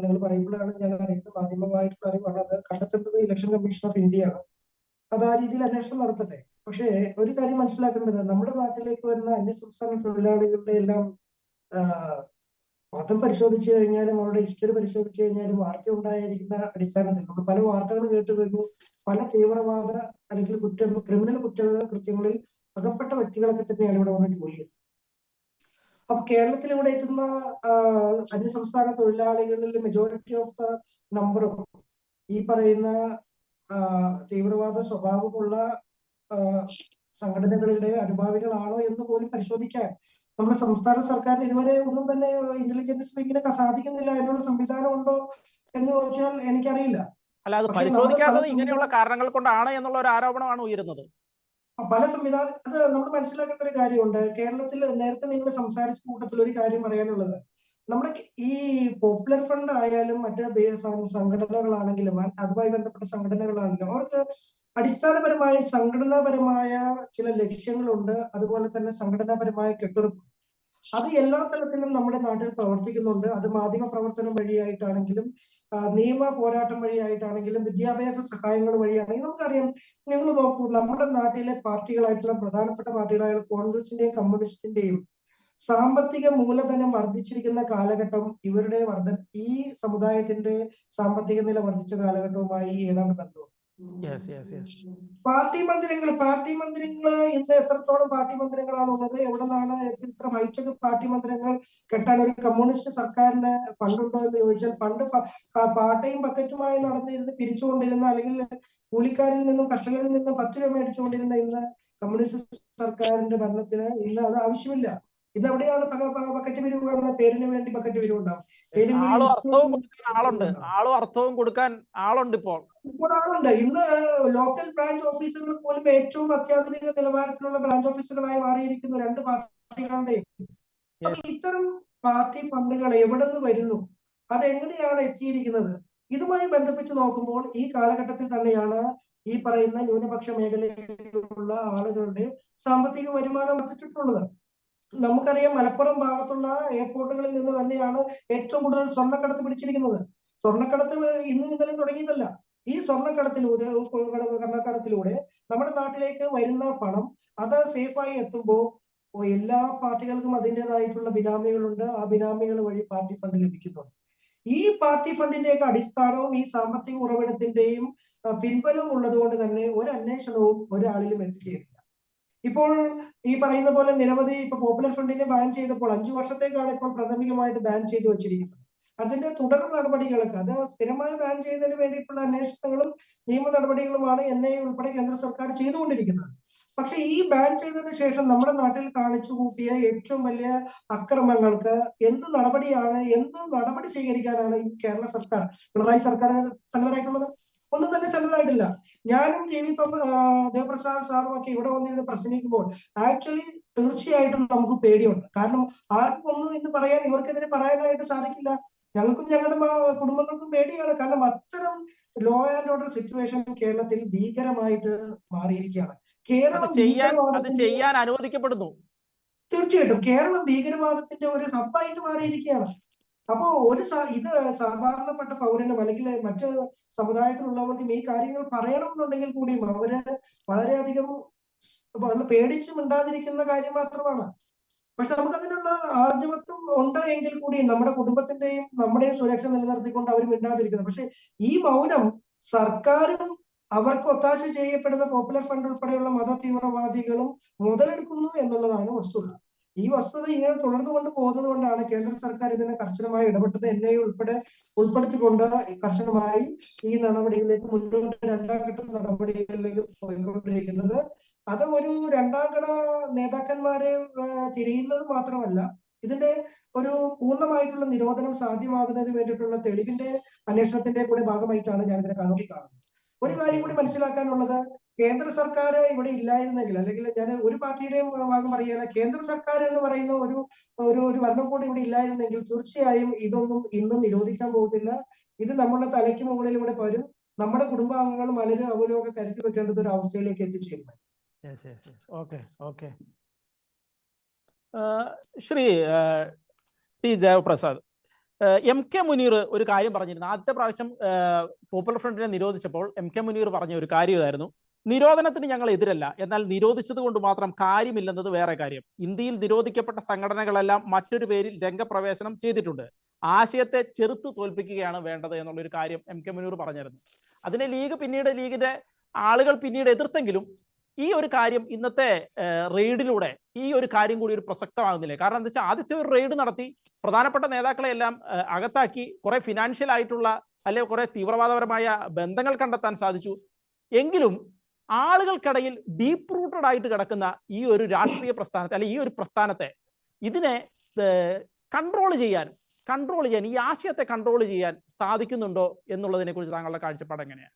നിങ്ങൾ പറയുമ്പോഴാണ് ഞാൻ അറിയുന്നത്. മാധ്യമമായിട്ടുള്ള അറിവാണ്. അത് കണ്ടെത്തേണ്ടത് ഇലക്ഷൻ കമ്മീഷൻ ഓഫ് ഇന്ത്യയാണ്. അത് ആ രീതിയിൽ അന്വേഷണം നടത്തട്ടെ. പക്ഷേ ഒരു കാര്യം മനസ്സിലാക്കേണ്ടത്, നമ്മുടെ നാട്ടിലേക്ക് വരുന്ന അന്യസംസ്ഥാന തൊഴിലാളികളുടെ എല്ലാം മതം പരിശോധിച്ചു കഴിഞ്ഞാലും അവരുടെ ഹിസ്റ്ററി പരിശോധിച്ചു കഴിഞ്ഞാലും വാർത്ത ഉണ്ടായിരിക്കുന്ന അടിസ്ഥാനത്തിൽ നമ്മൾ പല വാർത്തകൾ കേട്ട് വരുന്നു. പല തീവ്രവാദ അല്ലെങ്കിൽ ക്രിമിനൽ കൃത്യങ്ങളിൽ അകപ്പെട്ട വ്യക്തികളൊക്കെ തന്നെയാണ് ഇവിടെ വന്ന് ജോലി ചെയ്യുന്നത്. അപ്പൊ കേരളത്തിൽ ഇവിടെ എത്തുന്ന അന്യസംസ്ഥാന തൊഴിലാളികളിൽ മെജോറിറ്റി ഓഫ് ദ നമ്പറും ഈ പറയുന്ന തീവ്രവാദ സ്വഭാവമുള്ള സംഘടനകളുടെ അനുഭാവികളാണോ എന്ന് പോലും പരിശോധിക്കാൻ നമ്മുടെ സംസ്ഥാന സർക്കാരിന് ഇതുവരെ ഒന്നും തന്നെ ഇന്റലിജൻസ് വിങ്ങിനെ സാധിക്കുന്നില്ല. അതിനുള്ള സംവിധാനം ഉണ്ടോ എന്ന് ചോദിച്ചാൽ എനിക്കറിയില്ല. അല്ല, അത് പരിശോധിക്കാത്തത് ഇങ്ങനെയുള്ള കാരണങ്ങൾ കൊണ്ടാണ് എന്നുള്ള ഒരു ആരോപണമാണ് ഉയരുന്നത്. പല സംവിധാനം അത് നമ്മൾ മനസ്സിലാക്കേണ്ട ഒരു കാര്യമുണ്ട്. കേരളത്തിൽ നേരത്തെ നിങ്ങൾ സംസാരിച്ച കൂട്ടത്തിൽ ഒരു കാര്യം പറയാനുള്ളത്, നമ്മുടെ ഈ പോപ്പുലർ ഫ്രണ്ട് ആയാലും മറ്റ് സംഘടനകളാണെങ്കിലും അതുമായി ബന്ധപ്പെട്ട സംഘടനകളാണെങ്കിലും അവർക്ക് അടിസ്ഥാനപരമായ സംഘടനാപരമായ ചില ലക്ഷ്യങ്ങളുണ്ട്. അതുപോലെ തന്നെ സംഘടനാപരമായ കെട്ടുറപ്പ് അത് എല്ലാ തലത്തിലും നമ്മുടെ നാട്ടിൽ പ്രവർത്തിക്കുന്നുണ്ട്. അത് മാധ്യമ പ്രവർത്തനം വഴിയായിട്ടാണെങ്കിലും നിയമ പോരാട്ടം വഴിയായിട്ടാണെങ്കിലും വിദ്യാഭ്യാസ സഹായങ്ങൾ വഴിയാണെങ്കിലും നമുക്കറിയാം. നിങ്ങൾ നോക്കൂ, നമ്മുടെ നാട്ടിലെ പാർട്ടികളായിട്ടുള്ള പ്രധാനപ്പെട്ട പാർട്ടികളായ കോൺഗ്രസിന്റെയും കമ്മ്യൂണിസ്റ്റിന്റെയും സാമ്പത്തിക മൂലധനം വർദ്ധിച്ചിരിക്കുന്ന കാലഘട്ടം ഇവരുടെ ഈ സമുദായത്തിന്റെ സാമ്പത്തിക നില വർദ്ധിച്ച കാലഘട്ടവുമായി ഏതാണ്ട് ബന്ധവും. പാർട്ടി മന്ദിരങ്ങൾ ഇന്ന് എത്രത്തോളം പാർട്ടി മന്ദിരങ്ങളാണ് ഉള്ളത്? എവിടെ നിന്നാണ് ഇത്ര ഹൈടെക് പാർട്ടി മന്ദിരങ്ങൾ കെട്ടാൻ ഒരു കമ്മ്യൂണിസ്റ്റ് സർക്കാരിന് ഫണ്ടുണ്ടോ എന്ന് ചോദിച്ചാൽ, പണ്ട് പാട്ടയും ബക്കറ്റുമായി നടന്നിരുന്ന് പിരിച്ചുകൊണ്ടിരുന്ന അല്ലെങ്കിൽ കൂലിക്കാരിൽ നിന്നും കർഷകരിൽ നിന്നും 10 രൂപ മേടിച്ചുകൊണ്ടിരുന്ന ഇന്ന് കമ്മ്യൂണിസ്റ്റ് സർക്കാരിന്റെ ഭരണത്തിന് ഇന്ന് അത് ആവശ്യമില്ല. ഇന്ന് എവിടെയാണ് ബക്കറ്റ് പിരിവ്? പേരിന് വേണ്ടി ബക്കറ്റ് പിരിവ് ഉണ്ടാവും. അർത്ഥവും കൊടുക്കാൻ ആളുണ്ട്. ഇപ്പോൾ ആളുണ്ട്. ഇന്ന് ലോക്കൽ ബ്രാഞ്ച് ഓഫീസുകൾ പോലും ഏറ്റവും അത്യാധുനിക നിലവാരത്തിലുള്ള ബ്രാഞ്ച് ഓഫീസുകളായി മാറിയിരിക്കുന്നു രണ്ട് പാർട്ടികളുടെയും. അപ്പൊ ഇത്തരം പാർട്ടി ഫണ്ടുകൾ എവിടെ നിന്ന് വരുന്നു? അതെങ്ങനെയാണ് എത്തിയിരിക്കുന്നത്? ഇതുമായി ബന്ധിപ്പിച്ച് നോക്കുമ്പോൾ ഈ കാലഘട്ടത്തിൽ തന്നെയാണ് ഈ പറയുന്ന ന്യൂനപക്ഷ മേഖലയിലുള്ള ആളുകളുടെ സാമ്പത്തിക വരുമാനം വർദ്ധിച്ചിട്ടുള്ളത്. നമുക്കറിയാം, മലപ്പുറം ഭാഗത്തുള്ള എയർപോർട്ടുകളിൽ നിന്ന് തന്നെയാണ് ഏറ്റവും കൂടുതൽ സ്വർണ്ണക്കടത്ത് പിടിച്ചിരിക്കുന്നത്. സ്വർണ്ണക്കടത്ത് ഇന്നും ഇന്നലെയും തുടങ്ങിയതല്ല. ഈ സ്വർണ്ണക്കടത്തിലൂടെ നമ്മുടെ നാട്ടിലേക്ക് വരുന്ന പണം അത് സേഫായി എത്തുമ്പോൾ എല്ലാ പാർട്ടികൾക്കും അതിൻ്റെതായിട്ടുള്ള ബിനാമികളുണ്ട്. ആ ബിനാമികൾ വഴി പാർട്ടി ഫണ്ട് ലഭിക്കുന്നുണ്ട്. ഈ പാർട്ടി ഫണ്ടിന്റെയൊക്കെ അടിസ്ഥാനവും ഈ സാമ്പത്തിക ഉറവിടത്തിന്റെയും പിൻബലവും ഉള്ളത് കൊണ്ട് തന്നെ ഒരു അന്വേഷണവും ഒരാളിലും എത്തിച്ചേരില്ല. ഇപ്പോൾ ഈ പറയുന്ന പോലെ നിരവധി പോപ്പുലർ ഫ്രണ്ടിനെ ബാൻ ചെയ്തപ്പോൾ 5 വർഷത്തേക്കാണ് ഇപ്പോൾ പ്രാഥമികമായിട്ട് ബാൻ ചെയ്തു വെച്ചിരിക്കുന്നത്. അതിന്റെ തുടർ നടപടികൾക്ക്, അത് സ്ഥിരമായി ബാൻ ചെയ്യുന്നതിന് വേണ്ടിയിട്ടുള്ള അന്വേഷണങ്ങളും നിയമ നടപടികളുമാണ് NIA ഉൾപ്പെടെ കേന്ദ്ര സർക്കാർ ചെയ്തുകൊണ്ടിരിക്കുന്നത്. പക്ഷെ ഈ ബാൻ ചെയ്തതിനു ശേഷം നമ്മുടെ നാട്ടിൽ കാണിച്ചു കൂട്ടിയ ഏറ്റവും വലിയ അക്രമങ്ങൾക്ക് എന്ത് നടപടി സ്വീകരിക്കാനാണ് ഈ കേരള സർക്കാർ, പിണറായി സർക്കാർ സന്നദ്ധരായിട്ടുള്ളത്? ഒന്നും തന്നെ സന്നദ്ധരായിട്ടില്ല. ഞാനും ദേവപ്രസാദ് സാറും ഒക്കെ ഇവിടെ വന്നിരുന്ന് പ്രസംഗിക്കുമ്പോൾ ആക്ച്വലി തീർച്ചയായിട്ടും നമുക്ക് പേടിയുണ്ട്. കാരണം ആർക്കും ഒന്നും ഇന്ന് പറയാൻ, ഇവർക്കെതിരെ പറയാനായിട്ട് സാധിക്കില്ല. ഞങ്ങൾക്കും ഞങ്ങളുടെ കുടുംബങ്ങൾക്കും പേടിയാണ്. കാരണം അത്തരം ലോ ആൻഡ് ഓർഡർ സിറ്റുവേഷൻ കേരളത്തിൽ ഭീകരമായിട്ട് മാറിയിരിക്കുകയാണ്. ചെയ്യാൻ അനുവദിക്കപ്പെടുന്നു. തീർച്ചയായിട്ടും കേരളം ഭീകരവാദത്തിന്റെ ഒരു ഹബ്ബായിട്ട് മാറിയിരിക്കുകയാണ്. അപ്പോ ഇത് സാധാരണപ്പെട്ട പൗരനും അല്ലെങ്കിൽ മറ്റ് സമുദായത്തിലുള്ളവർക്കും ഈ കാര്യങ്ങൾ പറയണമെന്നുണ്ടെങ്കിൽ കൂടിയും അവര് വളരെയധികം പേടിച്ച് മിണ്ടാതിരിക്കുന്ന കാര്യം മാത്രമാണ്. പക്ഷെ നമുക്കതിനുള്ള ആർജവത്വം ഉണ്ട് എങ്കിൽ കൂടി നമ്മുടെ കുടുംബത്തിന്റെയും നമ്മുടെയും സുരക്ഷ നിലനിർത്തിക്കൊണ്ട് അവർ മിണ്ടാതിരിക്കുന്നത്. പക്ഷെ ഈ മൗനം സർക്കാരും അവർക്ക് ഒത്താശ ചെയ്യപ്പെടുന്ന പോപ്പുലർ ഫ്രണ്ട് ഉൾപ്പെടെയുള്ള മത തീവ്രവാദികളും മുതലെടുക്കുന്നു എന്നുള്ളതാണ് വസ്തുത. ഈ വസ്തുത ഇങ്ങനെ തുടർന്നു കൊണ്ട് പോകുന്നത് കൊണ്ടാണ് കേന്ദ്ര സർക്കാർ ഇതിനെ കർശനമായി ഇടപെട്ടത്. എൻ ഐ എ ഉൾപ്പെടുത്തിക്കൊണ്ട് കർശനമായി ഈ നടപടികളിലേക്ക് മുന്നോട്ട് രണ്ടാം ഘട്ട നടപടികളിലേക്ക് പോയിക്കൊണ്ടിരിക്കുന്നത്. അത് ഒരു രണ്ടാം ഘട നേതാക്കന്മാരെ തിരിയുന്നത് മാത്രമല്ല, ഇതിന്റെ ഒരു പൂർണ്ണമായിട്ടുള്ള നിരോധനം സാധ്യമാകുന്നതിന് വേണ്ടിയിട്ടുള്ള തെളിവിന്റെ അന്വേഷണത്തിന്റെ കൂടെ ഭാഗമായിട്ടാണ് ഞാൻ ഇതിനെ കാണുന്നത്. ഒരു കാര്യം കൂടി മനസ്സിലാക്കാനുള്ളത്, കേന്ദ്ര സർക്കാർ ഇവിടെ ഇല്ലായിരുന്നെങ്കിൽ, അല്ലെങ്കിൽ ഞാൻ ഒരു പാർട്ടിയുടെയും ഭാഗം പറയുകയല്ല, കേന്ദ്ര സർക്കാർ എന്ന് പറയുന്ന ഒരു ഭരണകൂടം ഇവിടെ ഇല്ലായിരുന്നെങ്കിൽ തീർച്ചയായും ഇതൊന്നും ഇന്നും നിരോധിക്കാൻ പോകുന്നില്ല. ഇത് നമ്മളുടെ തലയ്ക്ക് മുകളിലൂടെ വരും. നമ്മുടെ കുടുംബാംഗങ്ങൾ മലരും അവലൊക്കെ കരുതി വെക്കേണ്ടത് ഒരു അവസ്ഥയിലേക്ക് എത്തിച്ചേരുന്നു. Okay. Shri T Devaprasad, M K Muneer ഒരു കാര്യം പറഞ്ഞിരുന്നു. ആദ്യത്തെ പ്രാവശ്യം പോപ്പുലർ ഫ്രണ്ടിനെ നിരോധിച്ചപ്പോൾ എം കെ മുനീർ പറഞ്ഞ ഒരു കാര്യമായിരുന്നു, നിരോധനത്തിന് ഞങ്ങൾ എതിരല്ല, എന്നാൽ നിരോധിച്ചത് കൊണ്ട് മാത്രം കാര്യമില്ലെന്നത് വേറെ കാര്യം. ഇന്ത്യയിൽ നിരോധിക്കപ്പെട്ട സംഘടനകളെല്ലാം മറ്റൊരു പേരിൽ രംഗപ്രവേശനം ചെയ്തിട്ടുണ്ട്. ആശയത്തെ ചെറുത്ത് തോൽപ്പിക്കുകയാണ് വേണ്ടത് എന്നുള്ളൊരു കാര്യം എം കെ മുനീർ പറഞ്ഞിരുന്നു. അതിനെ ലീഗിന്റെ ആളുകൾ പിന്നീട് എതിർത്തെങ്കിലും ഈ ഒരു കാര്യം ഇന്നത്തെ റെയ്ഡിലൂടെ ഈ ഒരു കാര്യം കൂടി ഒരു പ്രസക്തമാകുന്നില്ലേ? കാരണം എന്താ വെച്ചാൽ ആദ്യത്തെ ഒരു റെയ്ഡ് നടത്തി പ്രധാനപ്പെട്ട നേതാക്കളെ എല്ലാം അകത്താക്കി കുറെ ഫിനാൻഷ്യൽ ആയിട്ടുള്ള അല്ലെങ്കിൽ കുറെ തീവ്രവാദപരമായ ബന്ധങ്ങൾ കണ്ടെത്താൻ സാധിച്ചു. എങ്കിലും ആളുകൾക്കിടയിൽ ഡീപ്പ് റൂട്ടഡ് ആയിട്ട് കിടക്കുന്ന ഈ ഒരു രാഷ്ട്രീയ പ്രസ്ഥാനത്തെ അല്ലെങ്കിൽ ഈ ഒരു പ്രസ്ഥാനത്തെ ഇതിനെ കൺട്രോൾ ചെയ്യാൻ ഈ ആശയത്തെ കൺട്രോൾ ചെയ്യാൻ സാധിക്കുന്നുണ്ടോ എന്നുള്ളതിനെ കുറിച്ച് താങ്കളുടെ കാഴ്ചപ്പാട് എങ്ങനെയാണ്?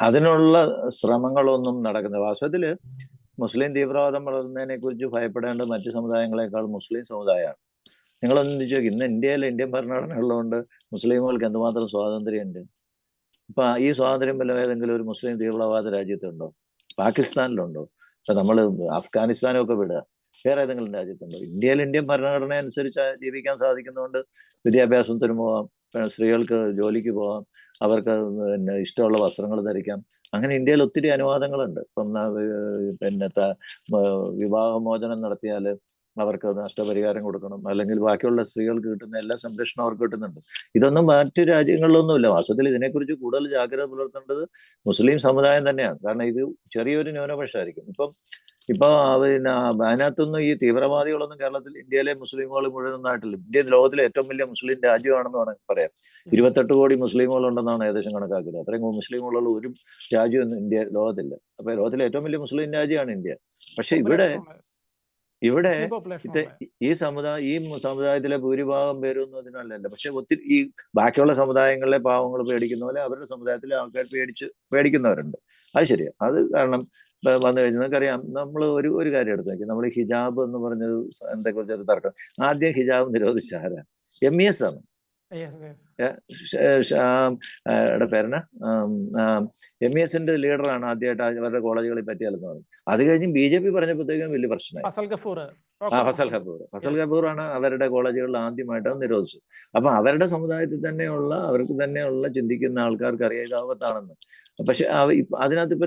അതിനുള്ള ശ്രമങ്ങളൊന്നും നടക്കുന്നത് വാസ്തവത്തില് മുസ്ലിം തീവ്രവാദം വളർന്നതിനെ കുറിച്ച് ഭയപ്പെടേണ്ട മറ്റു സമുദായങ്ങളെക്കാൾ മുസ്ലിം സമുദായമാണ്. നിങ്ങളൊന്നും ചോദിച്ചു, ഇന്ന് ഇന്ത്യൻ ഭരണഘടന ഉള്ളതുകൊണ്ട് മുസ്ലിമുകൾക്ക് എന്തുമാത്രം സ്വാതന്ത്ര്യമുണ്ട്. ഇപ്പൊ ഈ സ്വാതന്ത്ര്യം വല്ല ഏതെങ്കിലും ഒരു മുസ്ലിം തീവ്രവാദ രാജ്യത്തുണ്ടോ? പാകിസ്ഥാനിലുണ്ടോ? ഇപ്പൊ നമ്മൾ അഫ്ഗാനിസ്ഥാനും ഒക്കെ വിടുക, വേറെ ഏതെങ്കിലും രാജ്യത്തുണ്ടോ? ഇന്ത്യൻ ഭരണഘടന അനുസരിച്ച് ജീവിക്കാൻ സാധിക്കുന്നതുകൊണ്ട് വിദ്യാഭ്യാസത്തിന് പോകാം, സ്ത്രീകൾക്ക് ജോലിക്ക് പോകാം, അവർക്ക് പിന്നെ ഇഷ്ടമുള്ള വസ്ത്രങ്ങൾ ധരിക്കാം. അങ്ങനെ ഇന്ത്യയിൽ ഒത്തിരി അനുവാദങ്ങളുണ്ട്. ഇപ്പം വിവാഹമോചനം നടത്തിയാൽ അവർക്ക് നഷ്ടപരിഹാരം കൊടുക്കണം, അല്ലെങ്കിൽ ബാക്കിയുള്ള സ്ത്രീകൾക്ക് കിട്ടുന്ന എല്ലാ സംരക്ഷണവും അവർക്ക് കിട്ടുന്നുണ്ട്. ഇതൊന്നും മറ്റു രാജ്യങ്ങളിലൊന്നുമില്ല. വാസ്തവത്തിൽ ഇതിനെക്കുറിച്ച് കൂടുതൽ ജാഗ്രത പുലർത്തേണ്ടത് മുസ്ലിം സമുദായം തന്നെയാണ്. കാരണം ഇത് ചെറിയൊരു ന്യൂനപക്ഷമായിരിക്കും. ഇപ്പൊ പിന്നെ അതിനകത്തൊന്നും ഈ തീവ്രവാദികളൊന്നും ഇന്ത്യയിലെ മുസ്ലിമുകൾ മുഴുവനൊന്നും ആയിട്ടില്ല. ഇന്ത്യ ലോകത്തിലെ ഏറ്റവും വലിയ മുസ്ലിം രാജ്യമാണെന്ന് വേണമെങ്കിൽ പറയാം. 28 കോടി മുസ്ലിമുകളുണ്ടെന്നാണ് ഏകദേശം കണക്കാക്കുന്നത്. അത്രയും മുസ്ലിമുകളുള്ള ഒരു രാജ്യമൊന്നും ഇന്ത്യ ലോകത്തില്ല. അപ്പൊ ലോകത്തിലെ ഏറ്റവും വലിയ മുസ്ലിം രാജ്യമാണ് ഇന്ത്യ. പക്ഷെ ഇവിടെ ഈ സമുദായത്തിലെ ഭൂരിഭാഗം പേരൊന്നും അതിനല്ലല്ല. പക്ഷെ ഒത്തിരി ഈ ബാക്കിയുള്ള സമുദായങ്ങളിലെ പാവങ്ങൾ പേടിക്കുന്ന പോലെ അവരുടെ സമുദായത്തിലെ ആൾക്കാർ പേടിക്കുന്നവരുണ്ട്. അത് ശരിയാ. അത് കാരണം വന്നു കഴിഞ്ഞാൽ നിങ്ങൾക്കറിയാം, നമ്മൾ ഒരു കാര്യം എടുത്ത് നോക്കി, നമ്മൾ ഹിജാബ് എന്ന് പറഞ്ഞൊരു എന്തെക്കുറിച്ചൊരു തർക്കം. ആദ്യം ഹിജാബ് നിരോധിച്ച ആരാ? MES ആണ്. പേരന MESന്റെ ലീഡറാണ് ആദ്യമായിട്ട് അവരുടെ കോളേജുകളിൽ പറ്റിയാലെന്ന് പറഞ്ഞു. അത് കഴിഞ്ഞ് BJP പറഞ്ഞപ്പോഴത്തേക്കും വലിയ പ്രശ്നമായി. ഫസൽ ഗഫൂറാണ് അവരുടെ കോളേജുകളിൽ ആദ്യമായിട്ട് നിരോധിച്ചത്. അപ്പൊ അവരുടെ സമുദായത്തിൽ തന്നെയുള്ള അവർക്ക് തന്നെയുള്ള ചിന്തിക്കുന്ന ആൾക്കാർക്ക് അറിയാം ഇത് ആപത്താണെന്ന്. പക്ഷെ അതിനകത്ത് ഇപ്പൊ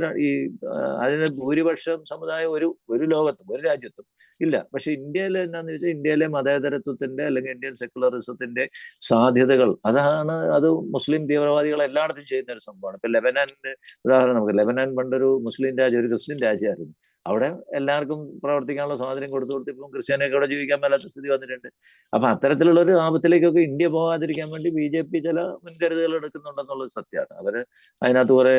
അതിന് ഭൂരിപക്ഷം സമുദായം ഒരു ലോകത്തും ഒരു രാജ്യത്തും ഇല്ല. പക്ഷെ ഇന്ത്യയിൽ എന്താന്ന് വെച്ചാൽ ഇന്ത്യയിലെ മതേതരത്വത്തിന്റെ അല്ലെങ്കിൽ ഇന്ത്യൻ സെക്കുലറിസത്തിന്റെ സാധ്യതകൾ അത് മുസ്ലിം തീവ്രവാദികൾ എല്ലായിടത്തും ചെയ്യുന്ന ഒരു സംഭവമാണ്. ഇപ്പൊ ലെബനാനിന്റെ ഉദാഹരണം നമുക്ക്. ലെബനാൻ പണ്ടൊരു മുസ്ലിം രാജ്യം, ഒരു ക്രിസ്ത്യൻ രാജ്യമായിരുന്നു. അവിടെ എല്ലാവർക്കും പ്രവർത്തിക്കാനുള്ള സ്വാതന്ത്ര്യം കൊടുത്തു ഇപ്പം ക്രിസ്ത്യാനിയൊക്കെ അവിടെ ജീവിക്കാൻ മേലാത്ത സ്ഥിതി വന്നിട്ടുണ്ട്. അപ്പൊ അത്തരത്തിലുള്ള ഒരു ആപത്തിലേക്കൊക്കെ ഇന്ത്യ പോകാതിരിക്കാൻ വേണ്ടി BJP ചില മുൻകരുതലുകൾ എടുക്കുന്നുണ്ടെന്നുള്ളത് സത്യമാണ്. അവര് അതിനകത്ത് കുറെ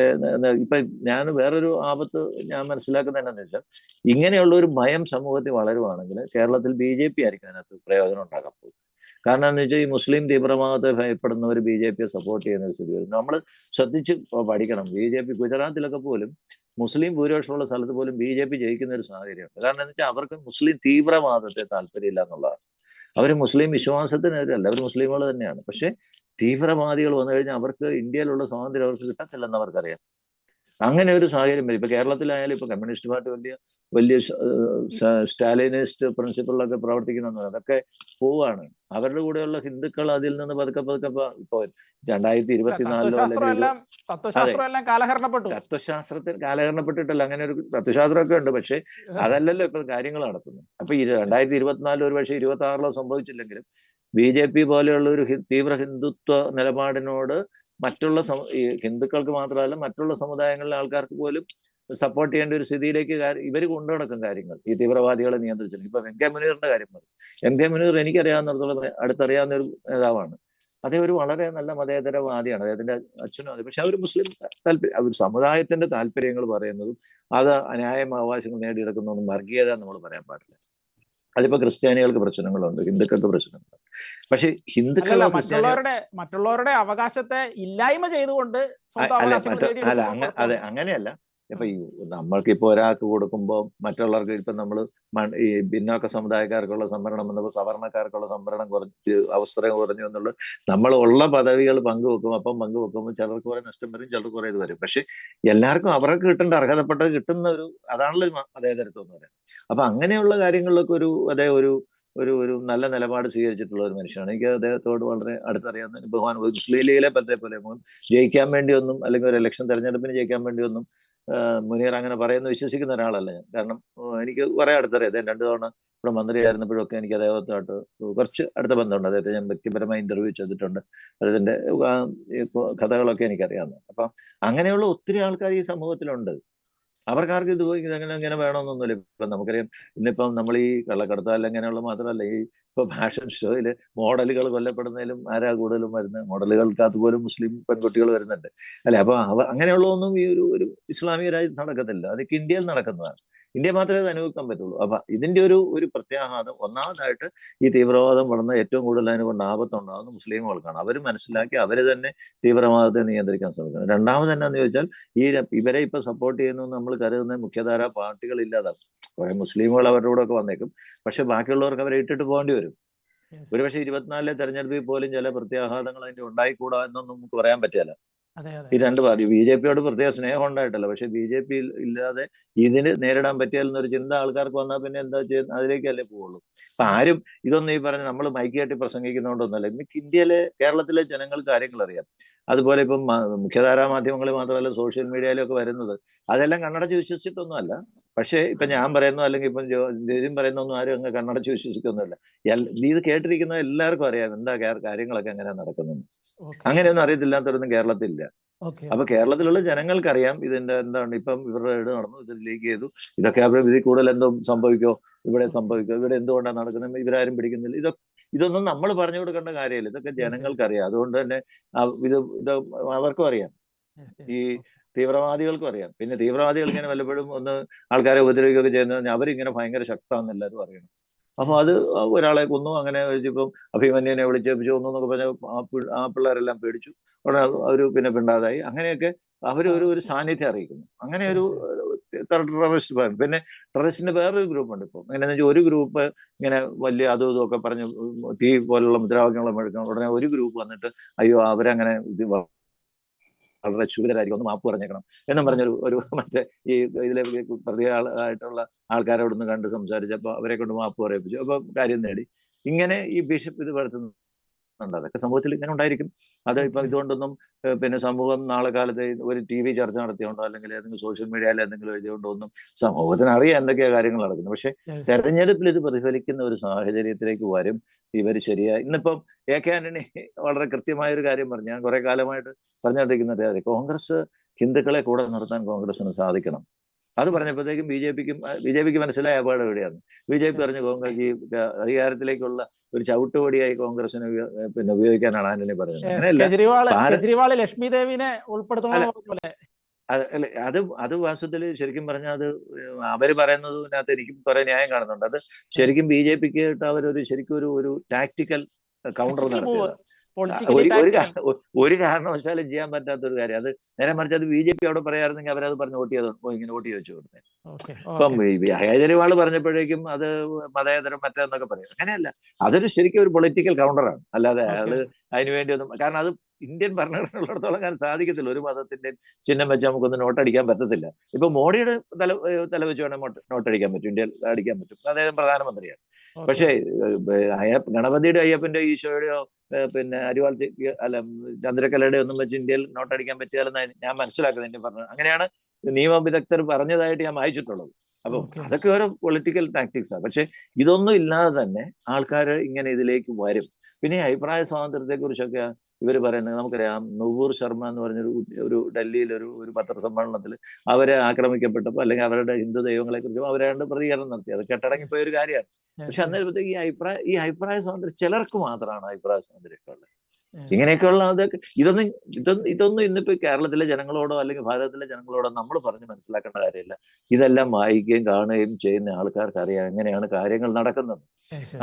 ഇപ്പൊ ഞാൻ വേറൊരു ആപത്ത് ഞാൻ മനസ്സിലാക്കുന്നത് എന്താണെന്ന് വെച്ചാൽ, ഇങ്ങനെയുള്ള ഒരു ഭയം സമൂഹത്തിൽ വളരുവാണെങ്കിൽ കേരളത്തിൽ BJP ആയിരിക്കും അതിനകത്ത് പ്രയോജനം ഉണ്ടാക്കാൻ പോകുന്നത്. കാരണം എന്ന് വെച്ചാൽ ഈ മുസ്ലിം തീവ്രവാദത്തെ ഭയപ്പെടുന്നവർ BJPയെ സപ്പോർട്ട് ചെയ്യുന്ന ഒരു സ്ഥിതി വരും. നമ്മൾ ശ്രദ്ധിച്ച് പഠിക്കണം. BJP ഗുജറാത്തിലൊക്കെ പോലും മുസ്ലിം ഭൂരിപക്ഷമുള്ള സ്ഥലത്ത് പോലും BJP ജയിക്കുന്ന ഒരു സാഹചര്യമുണ്ട്. കാരണം എന്ന് വെച്ചാൽ അവർക്ക് മുസ്ലിം തീവ്രവാദത്തെ താല്പര്യമില്ല എന്നുള്ളതാണ്. അവർ മുസ്ലിം വിശ്വാസത്തിനെതിരല്ല, അവർ മുസ്ലിമുകൾ തന്നെയാണ്. പക്ഷെ തീവ്രവാദികൾ വന്നു കഴിഞ്ഞാൽ അവർക്ക് ഇന്ത്യയിലുള്ള സ്വാതന്ത്ര്യം അവർക്ക് കിട്ടത്തില്ലെന്ന് അവർക്കറിയാം. അങ്ങനെ ഒരു സാഹചര്യം വരും. ഇപ്പൊ കേരളത്തിലായാലും ഇപ്പൊ കമ്മ്യൂണിസ്റ്റ് പാർട്ടി വലിയ വലിയ സ്റ്റാലിനിസ്റ്റ് പ്രിൻസിപ്പിളിലൊക്കെ പ്രവർത്തിക്കുന്ന അതൊക്കെ പോവാണ്. അവരുടെ കൂടെയുള്ള ഹിന്ദുക്കൾ അതിൽ നിന്ന് പതുക്കെ പതുക്കെ ഇപ്പൊ 2024 അല്ലെങ്കിൽ തത്വശാസ്ത്രം എല്ലാം കാലഹരണപ്പെട്ടു. തത്വശാസ്ത്രത്തിൽ കാലഹരണപ്പെട്ടിട്ടല്ല, അങ്ങനെ ഒരു തത്വശാസ്ത്രമൊക്കെ ഉണ്ട്. പക്ഷെ അതല്ലല്ലോ ഇപ്പൊ കാര്യങ്ങൾ നടക്കുന്നത്. അപ്പൊ ഈ 2024 ഒരു പക്ഷേ 26 സംഭവിച്ചില്ലെങ്കിലും BJP പോലെയുള്ള ഒരു തീവ്ര ഹിന്ദുത്വ നിലപാടിനോട് മറ്റുള്ള ഈ ഹിന്ദുക്കൾക്ക് മാത്രമല്ല മറ്റുള്ള സമുദായങ്ങളിലെ ആൾക്കാർക്ക് പോലും സപ്പോർട്ട് ചെയ്യേണ്ട ഒരു സ്ഥിതിയിലേക്ക് ഇവർ കൊണ്ടു നടക്കും കാര്യങ്ങൾ, ഈ തീവ്രവാദികളെ നിയന്ത്രിച്ചു. ഇപ്പൊ എം കെ മുനീറിന്റെ കാര്യം പറഞ്ഞു. എം കെ മുനീർ എനിക്കറിയാവുന്നിടത്തോളം അടുത്തറിയാവുന്ന ഒരു നേതാവാണ്. അദ്ദേഹം ഒരു വളരെ നല്ല മതേതരവാദിയാണ്, അദ്ദേഹത്തിന്റെ അച്ഛനും അതെ. പക്ഷെ അവർ മുസ്ലിം അവർ സമുദായത്തിന്റെ താല്പര്യങ്ങൾ പറയുന്നതും അത് അന്യായം അവകാശങ്ങൾ നേടിയെടുക്കുന്നതും വർഗീയത നമ്മൾ പറയാൻ പാടില്ല. അതിപ്പോ ക്രിസ്ത്യാനികൾക്ക് പ്രശ്നങ്ങളുണ്ട്, ഹിന്ദുക്കൾക്ക് പ്രശ്നങ്ങളുണ്ട്. പക്ഷെ ഹിന്ദുക്കളോ മറ്റുള്ളവരുടെ അവകാശത്തെ ഇല്ലായ്മ ചെയ്തുകൊണ്ട് അതെ അങ്ങനെയല്ല. ഇപ്പൊ ഈ നമ്മൾക്കിപ്പോ ഒരാൾക്ക് കൊടുക്കുമ്പോൾ മറ്റുള്ളവർക്ക് ഇപ്പൊ നമ്മൾ ഈ പിന്നോക്ക സമുദായക്കാർക്കുള്ള സംവരണം വന്നപ്പോൾ സവർണക്കാർക്കുള്ള സംവരണം കുറച്ച് അവസരം കുറഞ്ഞു എന്നുള്ളത് നമ്മൾ ഉള്ള പദവികൾ പങ്കുവെക്കും. അപ്പം പങ്കുവെക്കുമ്പോൾ ചിലർക്ക് കുറെ നഷ്ടം വരും, ചിലർക്ക് കുറെ ഇത് വരും. പക്ഷെ എല്ലാവർക്കും അവർക്ക് കിട്ടേണ്ട അർഹതപ്പെട്ടത് കിട്ടുന്ന ഒരു അതാണല്ലോ മതേതരത്വം എന്ന് പറയുന്നത്. അപ്പൊ അങ്ങനെയുള്ള കാര്യങ്ങളിലൊക്കെ ഒരു നല്ല നിലപാട് സ്വീകരിച്ചിട്ടുള്ള ഒരു മനുഷ്യനാണ്. എനിക്ക് അദ്ദേഹത്തോട് വളരെ അടുത്തറിയാവുന്ന ബഹുമാൻ. മുസ്ലിം ലീഗിലെ പോലെ ജയിക്കാൻ വേണ്ടിയൊന്നും അല്ലെങ്കിൽ ഒരു ഇലക്ഷൻ തെരഞ്ഞെടുപ്പിന് ജയിക്കാൻ വേണ്ടിയൊന്നും മുനീർ അങ്ങനെ പറയുന്നു വിശ്വസിക്കുന്ന ഒരാളല്ല ഞാൻ. കാരണം എനിക്ക് കുറെ അടുത്തറിയാം. അദ്ദേഹം 2 തവണ ഇവിടെ മന്ത്രിയായിരുന്നപ്പോഴൊക്കെ എനിക്ക് അദ്ദേഹത്തോട്ട് കുറച്ച് അടുത്ത ബന്ധമുണ്ട്. അദ്ദേഹത്തെ ഞാൻ വ്യക്തിപരമായി ഇന്റർവ്യൂ ചെയ്തിട്ടുണ്ട്. അദ്ദേഹത്തിന്റെ കഥകളൊക്കെ എനിക്കറിയാവുന്ന. അപ്പം അങ്ങനെയുള്ള ഒത്തിരി ആൾക്കാർ ഈ സമൂഹത്തിലുണ്ട്. അവർക്കാർക്കും ഇത് ഇങ്ങനെ വേണമെന്നൊന്നുമില്ല. ഇപ്പൊ നമുക്കറിയാം, ഇന്നിപ്പം നമ്മൾ ഈ കള്ളക്കടത്താൽ അങ്ങനെയുള്ള മാത്രമല്ല, ഈ ഇപ്പൊ ഫാഷൻ ഷോയില് മോഡലുകൾ കൊല്ലപ്പെടുന്നതിലും ആരാ കൂടുതലും വരുന്നത്? മോഡലുകൾക്കകത്ത് പോലും മുസ്ലിം പെൺകുട്ടികൾ വരുന്നുണ്ട് അല്ലെ? അപ്പൊ അങ്ങനെയുള്ളതൊന്നും ഈ ഒരു ഇസ്ലാമിക രാജ്യത്ത് നടക്കത്തില്ല. അതൊക്കെ ഇന്ത്യയിൽ നടക്കുന്നതാണ്. ഇന്ത്യ മാത്രമേ അത് അനുഭവിക്കാൻ പറ്റുള്ളൂ. അപ്പൊ ഇതിന്റെ ഒരു പ്രത്യാഘാതം ഒന്നാമതായിട്ട് ഈ തീവ്രവാദം വളർന്ന ഏറ്റവും കൂടുതൽ അതിനെ കൊണ്ട് ആപത്തുണ്ടാകുന്ന മുസ്ലിമുകൾക്കാണ്. അവർ മനസ്സിലാക്കി അവര് തന്നെ തീവ്രവാദത്തെ നിയന്ത്രിക്കാൻ ശ്രമിക്കുന്നത്. രണ്ടാമത് എന്നാന്ന് ചോദിച്ചാൽ ഇവരെ ഇപ്പൊ സപ്പോർട്ട് ചെയ്യുന്നു നമ്മൾ കരുതുന്ന മുഖ്യധാര പാർട്ടികൾ ഇല്ലാതാക്കും. കുറെ മുസ്ലിമുകൾ അവരുടെ കൂടെ ഒക്കെ വന്നേക്കും. പക്ഷെ ബാക്കിയുള്ളവർക്ക് അവരെ ഇട്ടിട്ട് പോകേണ്ടി വരും. ഒരുപക്ഷെ 24 തെരഞ്ഞെടുപ്പിൽ പോലും ചില പ്രത്യാഘാതങ്ങൾ അതിന്റെ ഉണ്ടായിക്കൂടാ എന്നൊന്നും നമുക്ക് പറയാൻ പറ്റില്ല. ഈ 2 പാർട്ടി BJP-യോട് പ്രത്യേക സ്നേഹം ഉണ്ടായിട്ടല്ല, പക്ഷെ BJP ഇല്ലാതെ ഇതിന് നേരിടാൻ പറ്റിയാലെന്നൊരു ചിന്ത ആൾക്കാർക്ക് വന്നാൽ പിന്നെ എന്താ ചെയ്യുന്നത്? അതിലേക്കല്ലേ പോവുള്ളൂ. അപ്പൊ ആരും ഇതൊന്നും ഈ പറഞ്ഞ നമ്മൾ മൈക്കായിട്ട് പ്രസംഗിക്കുന്നതുകൊണ്ടൊന്നല്ല. ഇന്ന് ഇന്ത്യയിലെ കേരളത്തിലെ ജനങ്ങൾക്ക് കാര്യങ്ങൾ അറിയാം. അതുപോലെ ഇപ്പം മുഖ്യധാരാ മാധ്യമങ്ങളിൽ മാത്രമല്ല സോഷ്യൽ മീഡിയയിലൊക്കെ വരുന്നത് അതെല്ലാം കണ്ണടച്ച് വിശ്വസിച്ചിട്ടൊന്നുമല്ല. പക്ഷേ ഇപ്പൊ ഞാൻ പറയുന്നു അല്ലെങ്കിൽ ഇപ്പം ജോജിൻ പറയുന്നൊന്നും ആരും അങ്ങ് കണ്ണടച്ച് വിശ്വസിക്കൊന്നുമില്ല. ഇത് കേട്ടിരിക്കുന്ന എല്ലാവർക്കും അറിയാം എന്താ കാര്യങ്ങളൊക്കെ എങ്ങനെയാ നടക്കുന്നത്. അങ്ങനെയൊന്നും അറിയത്തില്ലാത്തവരൊന്നും കേരളത്തിലില്ല. അപ്പൊ കേരളത്തിലുള്ള ജനങ്ങൾക്കറിയാം ഇതിന്റെ എന്താണ്. ഇപ്പം ഇവരുടെ ഇട നടന്നു, ഇത് ലീക്ക് ചെയ്തു, ഇതൊക്കെ ഇതിൽ കൂടുതൽ എന്തോ സംഭവിക്കോ, ഇവിടെ സംഭവിക്കോ, ഇവിടെ എന്തുകൊണ്ടാണ് നടക്കുന്നത്, ഇവരാരും പിടിക്കുന്നില്ല. ഇതൊന്നും നമ്മൾ പറഞ്ഞു കൊടുക്കേണ്ട കാര്യമില്ല. ഇതൊക്കെ ജനങ്ങൾക്കറിയാം. അതുകൊണ്ട് തന്നെ ഇത് അവർക്കും അറിയാം, ഈ തീവ്രവാദികൾക്കും അറിയാം. പിന്നെ തീവ്രവാദികൾ ഇങ്ങനെ വല്ലപ്പോഴും ഒന്ന് ആൾക്കാരെ ഉപദ്രവിക്കുകയൊക്കെ ചെയ്യുന്നത് അവരിങ്ങനെ ഭയങ്കര ശക്തമാണെന്ന് എല്ലാവരും അറിയണം. അപ്പൊ അത് ഒരാളെ കൊന്നു, അങ്ങനെ ഇപ്പം അഭിമന്യുവിനെ വിളിച്ചേപ്പിച്ചു കൊന്നു എന്നൊക്കെ പറഞ്ഞ ആ പിള്ളേരെല്ലാം പേടിച്ചു. ഉടനെ അവര് പിന്നെ പിണ്ടാതായി. അങ്ങനെയൊക്കെ ഒരു സാന്നിധ്യം അറിയിക്കുന്നു. അങ്ങനെ ഒരു ടെററിസ്റ്റ് പ്ലാൻ. പിന്നെ ടെററിസ്റ്റിന്റെ വേറൊരു ഗ്രൂപ്പ് ഉണ്ട്. ഇപ്പം എങ്ങനെയാണെന്ന് വെച്ചാൽ ഒരു ഗ്രൂപ്പ് ഇങ്ങനെ വലിയ അതും ഇതൊക്കെ പറഞ്ഞ് തീ പോലുള്ള മുദ്രാവാക്യങ്ങളും എടുക്കണം. ഉടനെ ഒരു ഗ്രൂപ്പ് വന്നിട്ട് അയ്യോ അവരങ്ങനെ വളരെ ശൂരരായിരിക്കും, ഒന്ന് മാപ്പ് പറഞ്ഞേക്കണം എന്നും പറഞ്ഞൊരു മറ്റേ ഈ ഇതിലെ പ്രതികളായിട്ടുള്ള ആൾക്കാരോടൊന്ന് കണ്ട് സംസാരിച്ചപ്പോൾ അവരെ കൊണ്ട് മാപ്പ് പറയിപ്പിച്ചു. അപ്പൊ കാര്യം നേടി. ഇങ്ങനെ ഈ ബിഷപ്പ് ഇത് വരുത്തുന്നുണ്ട്. അതൊക്കെ സമൂഹത്തിൽ ഇങ്ങനെ ഉണ്ടായിരിക്കും. അത് ഇപ്പൊ ഇതുകൊണ്ടൊന്നും പിന്നെ സമൂഹം നാളെ കാലത്ത് ഒരു TV ചർച്ച നടത്തിയോണ്ടോ അല്ലെങ്കിൽ ഏതെങ്കിലും സോഷ്യൽ മീഡിയയിൽ എന്തെങ്കിലും എഴുതിയോണ്ടോ ഒന്നും സമൂഹത്തിന് അറിയാം എന്തൊക്കെയാ കാര്യങ്ങൾ നടക്കുന്നത്. പക്ഷെ തെരഞ്ഞെടുപ്പിൽ ഇത് പ്രതിഫലിക്കുന്ന ഒരു സാഹചര്യത്തിലേക്ക് വരും ഇവർ. ശരിയായി ഇന്നിപ്പം AK ആന്റണി വളരെ കൃത്യമായ ഒരു കാര്യം പറഞ്ഞു. ഞാൻ കുറെ കാലമായിട്ട് പറഞ്ഞുകൊണ്ടിരിക്കുന്നത് കോൺഗ്രസ് ഹിന്ദുക്കളെ കൂടെ നിർത്താൻ കോൺഗ്രസിന് സാധിക്കണം. അത് പറഞ്ഞപ്പോഴത്തേക്കും ബി ജെ പിക്ക് മനസ്സിലായ അപകടം എവിടെയാണ്. BJP പറഞ്ഞു കോൺഗ്രസ് ഈ അധികാരത്തിലേക്കുള്ള ഒരു ചവിട്ടുപടിയായി കോൺഗ്രസിനെ പിന്നെ ഉപയോഗിക്കാനാണ് ആന്റണി പറഞ്ഞത്. അങ്ങനെയല്ല, ലക്ഷ്മി ദേവിനെ അത് വാസ്തവത്തിൽ ശരിക്കും പറഞ്ഞാൽ അത് അവര് പറയുന്നതിനകത്ത് എനിക്കും കുറെ ന്യായം കാണുന്നുണ്ട്. അത് ശരിക്കും BJPക്ക് ശരിക്കും ഒരു ടാക്ടിക്കൽ കൗണ്ടർ നടത്തിയത്. ഒരു കാരണവശാലും ചെയ്യാൻ പറ്റാത്ത ഒരു കാര്യം. അത് നേരെ മറിച്ച് അത് BJP അവിടെ പറയാറുണ്ടെങ്കിൽ അവരത് പറഞ്ഞ് ഇങ്ങനെ വോട്ട് ചോദിച്ചു കൊടുത്തേ. ഇപ്പം കേജ്രിവാൾ പറഞ്ഞപ്പോഴേക്കും അത് മതേതരം മറ്റേന്നൊക്കെ പറയും. അങ്ങനെയല്ല, അതൊരു ശരിക്കും ഒരു പൊളിറ്റിക്കൽ കൗണ്ടറാണ്. അല്ലാതെ അയാള് അതിനുവേണ്ടി ഒന്നും, കാരണം അത് ഇന്ത്യൻ ഭരണഘടനയുള്ളിടത്തോളം കാലം സാധിക്കത്തില്ല. ഒരു മതത്തിന്റെ ചിഹ്നം വെച്ച് നമുക്കൊന്ന് നോട്ടടിക്കാൻ പറ്റത്തില്ല. ഇപ്പൊ മോഡിയുടെ തല വെച്ച് വേണം നോട്ടടിക്കാൻ പറ്റും, ഇന്ത്യയിൽ അടിക്കാൻ പറ്റും, അദ്ദേഹം പ്രധാനമന്ത്രിയാണ്. പക്ഷേ ഗണപതിയുടെ അയ്യപ്പന്റെ ഈശോയുടെയോ പിന്നെ അരിവാൾ അല്ല ചന്ദ്രകലയുടെ ഒന്നും വെച്ച് ഇന്ത്യയിൽ നോട്ടടിക്കാൻ പറ്റിയാലെന്ന് ഞാൻ മനസ്സിലാക്കുന്നത്. ഇന്ത്യൻ ഭരണ അങ്ങനെയാണ് നിയമ വിദഗ്ധർ പറഞ്ഞതായിട്ട് ഞാൻ വായിച്ചിട്ടുള്ളത്. അപ്പൊ അതൊക്കെ ഓരോ പൊളിറ്റിക്കൽ ടാക്ടിക്സാണ്. പക്ഷെ ഇതൊന്നും ഇല്ലാതെ തന്നെ ആൾക്കാർ ഇങ്ങനെ ഇതിലേക്ക് വരും. പിന്നെ അഭിപ്രായ സ്വാതന്ത്ര്യത്തെ കുറിച്ചൊക്കെ ഇവർ പറയുന്നത് നമുക്കറിയാം. നുപൂർ ശർമ്മ എന്ന് പറഞ്ഞൊരു ഒരു ഡൽഹിയിൽ ഒരു പത്രസമ്മേളനത്തിൽ അവരെ ആക്രമിക്കപ്പെട്ടപ്പോൾ അല്ലെങ്കിൽ അവരുടെ ഹിന്ദു ദൈവങ്ങളെ കുറിച്ചും അവരാണ്ട് പ്രതികരണം നടത്തി. അത് കെട്ടടങ്ങിപ്പോയ ഒരു കാര്യമാണ്. പക്ഷെ അന്നേരത്തേക്ക് ഈ അഭിപ്രായ സ്വാതന്ത്ര്യം ചിലർക്ക് മാത്രമാണ് അഭിപ്രായ സ്വാതന്ത്ര്യമൊക്കെ ഉള്ളത്. ഇങ്ങനെയൊക്കെയുള്ള അതൊക്കെ ഇതൊന്നും ഇന്നിപ്പോ കേരളത്തിലെ ജനങ്ങളോടോ അല്ലെങ്കിൽ ഭാരതത്തിലെ ജനങ്ങളോടോ നമ്മൾ പറഞ്ഞ് മനസ്സിലാക്കേണ്ട കാര്യമില്ല. ഇതെല്ലാം വായിക്കുകയും കാണുകയും ചെയ്യുന്ന ആൾക്കാർക്ക് അറിയാം എങ്ങനെയാണ് കാര്യങ്ങൾ നടക്കുന്നത്.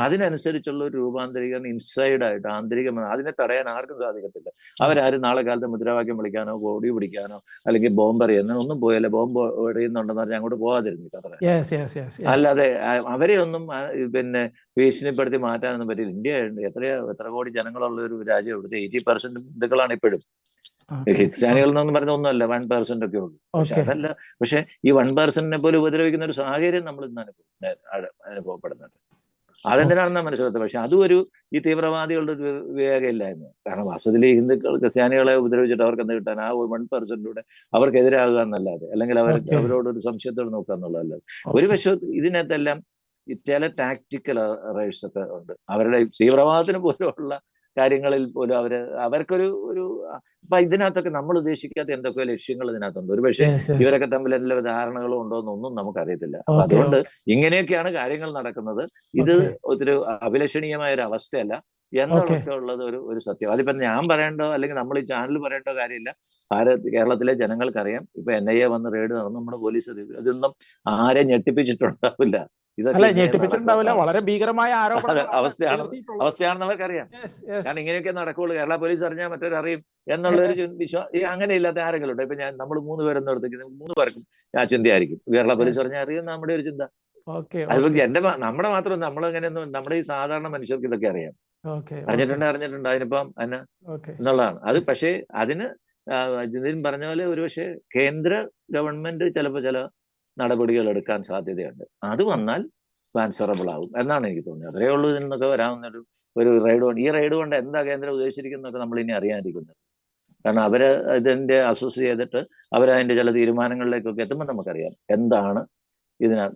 അതിനനുസരിച്ചുള്ള ഒരു രൂപാന്തരീകരണം ഇൻസൈഡ് ആയിട്ട് ആന്തരികമായി അതിനെ തടയാൻ ആർക്കും സാധിക്കത്തില്ല. അവരാരും നാളെ കാലത്ത് മുദ്രാവാക്യം വിളിക്കാനോ കൊടി പിടിക്കാനോ അല്ലെങ്കിൽ ബോംബെറിയാനോ ഒന്നും പോയല്ല. ബോംബ് എറിയുന്നുണ്ടെന്ന് പറഞ്ഞാൽ അങ്ങോട്ട് പോകാതിരുന്നില്ല അത്ര. അല്ലാതെ അവരെ ഒന്നും പിന്നെ ഭീഷണിപ്പെടുത്തി മാറ്റാനൊന്നും പറ്റില്ല. ഇന്ത്യ എത്ര കോടി ജനങ്ങളുള്ള ഒരു രാജ്യം. ഇവിടുത്തെ 80% ഹിന്ദുക്കളാണ് ഇപ്പോഴും. ക്രിസ്ത്യാനികൾ എന്നൊന്നും പറഞ്ഞ ഒന്നുമല്ല, 1% ഒക്കെ ഉള്ളൂ. പക്ഷെ അതല്ല. പക്ഷെ ഈ 1% പോലും ഉപദ്രവിക്കുന്ന ഒരു സാഹചര്യം നമ്മൾ ഇന്ന് അനുഭവപ്പെടുന്നുണ്ട്. അതെന്തിനാണെന്നാ മനസ്സിലാത്തത്. പക്ഷെ അതും ഈ തീവ്രവാദികളുടെ ഒരു വിവേകമില്ലായ്മ. കാരണം വാസ്തവത്തിൽ ഈ ഹിന്ദുക്കൾ ക്രിസ്ത്യാനികളെ ഉപദ്രവിച്ചിട്ട് അവർക്ക് എന്ത് കിട്ടാൻ? ആ 1%ലൂടെ അവർക്കെതിരാകുക എന്നല്ലാതെ, അല്ലെങ്കിൽ അവരോടൊരു സംശയത്തോട് നോക്കുക എന്നുള്ളതല്ലാതെ. ഒരു വശത്ത് ഇതിനകത്തെല്ലാം ചില ടാക്ടിക്കൽ റൈറ്റ്സ് ഒക്കെ ഉണ്ട്. അവരുടെ തീവ്രവാദത്തിന് പോലുള്ള കാര്യങ്ങളിൽ പോലും അവർക്കൊരു ഇപ്പൊ ഇതിനകത്തൊക്കെ നമ്മൾ ഉദ്ദേശിക്കാത്ത എന്തൊക്കെയോ ലക്ഷ്യങ്ങൾ ഇതിനകത്തുണ്ട്. ഒരുപക്ഷെ ഇവരൊക്കെ തമ്മിൽ എന്തെങ്കിലും ധാരണകളും ഉണ്ടോ എന്നൊന്നും നമുക്കറിയത്തില്ല. അപ്പൊ അതുകൊണ്ട് ഇങ്ങനെയൊക്കെയാണ് കാര്യങ്ങൾ നടക്കുന്നത്. ഇത് ഒരു അഭിലഷണീയമായ ഒരു അവസ്ഥയല്ല എന്നൊക്കെ ഉള്ളത് ഒരു സത്യം. അതിപ്പോ ഞാൻ പറയേണ്ടോ അല്ലെങ്കിൽ നമ്മൾ ഈ ചാനൽ പറയേണ്ടോ കാര്യമില്ല. കേരളത്തിലെ ജനങ്ങൾക്കറിയാം. ഇപ്പൊ NIA വന്ന് റെയ്ഡ് നടന്നു, നമ്മുടെ പോലീസ് ഇതൊന്നും ആരെ ഞെട്ടിപ്പിച്ചിട്ടുണ്ടാവില്ല. ഞെട്ടിപ്പിച്ചിട്ടുണ്ടാവില്ല. വളരെ ഭീകരമായ അവസ്ഥയാണെന്ന് അവർക്കറിയാം. കാരണം ഇങ്ങനെയൊക്കെ നടക്കുള്ളൂ. കേരള പോലീസ് അറിഞ്ഞാൽ മറ്റൊരറിയും എന്നുള്ളൊരു വിശ്വാസം അങ്ങനെ ഇല്ലാത്ത ആരെങ്കിലും ഉണ്ട്. ഇപ്പൊ നമ്മൾ 3 പേരൊന്നും എടുത്തേക്ക് 3 പേർക്കും ആ ചിന്തയായിരിക്കും. കേരള പോലീസ് അറിഞ്ഞാൽ അറിയും നമ്മുടെ ഒരു ചിന്ത. അതിപ്പോ നമ്മുടെ മാത്രം നമ്മളെങ്ങനെയൊന്നും നമ്മുടെ ഈ സാധാരണ മനുഷ്യർക്ക് ഇതൊക്കെ അറിയാം. അറിഞ്ഞിട്ടുണ്ട് അതിനിപ്പം എന്നുള്ളതാണ് അത്. പക്ഷേ അതിന് ഇതിന് പറഞ്ഞ പോലെ ഒരുപക്ഷെ കേന്ദ്ര ഗവൺമെന്റ് ചിലപ്പോൾ ചില നടപടികൾ എടുക്കാൻ സാധ്യതയുണ്ട്. അത് വന്നാൽ ആൻസറബിൾ ആവും എന്നാണ് എനിക്ക് തോന്നുന്നത്. അത്രേ ഉള്ളൂ ഇതിൽ നിന്നൊക്കെ വരാവുന്ന ഒരു റെയ്ഡ് കൊണ്ട്. ഈ റെയ്ഡ് കൊണ്ട് എന്താ കേന്ദ്രം ഉദ്ദേശിച്ചിരിക്കുന്നതൊക്കെ നമ്മൾ ഇനി അറിയാതിരിക്കുന്നത്. കാരണം ഇതിന്റെ അസസ് ചെയ്തിട്ട് അവരതിന്റെ ചില തീരുമാനങ്ങളിലേക്കൊക്കെ എത്തുമ്പോൾ നമുക്കറിയാം എന്താണ്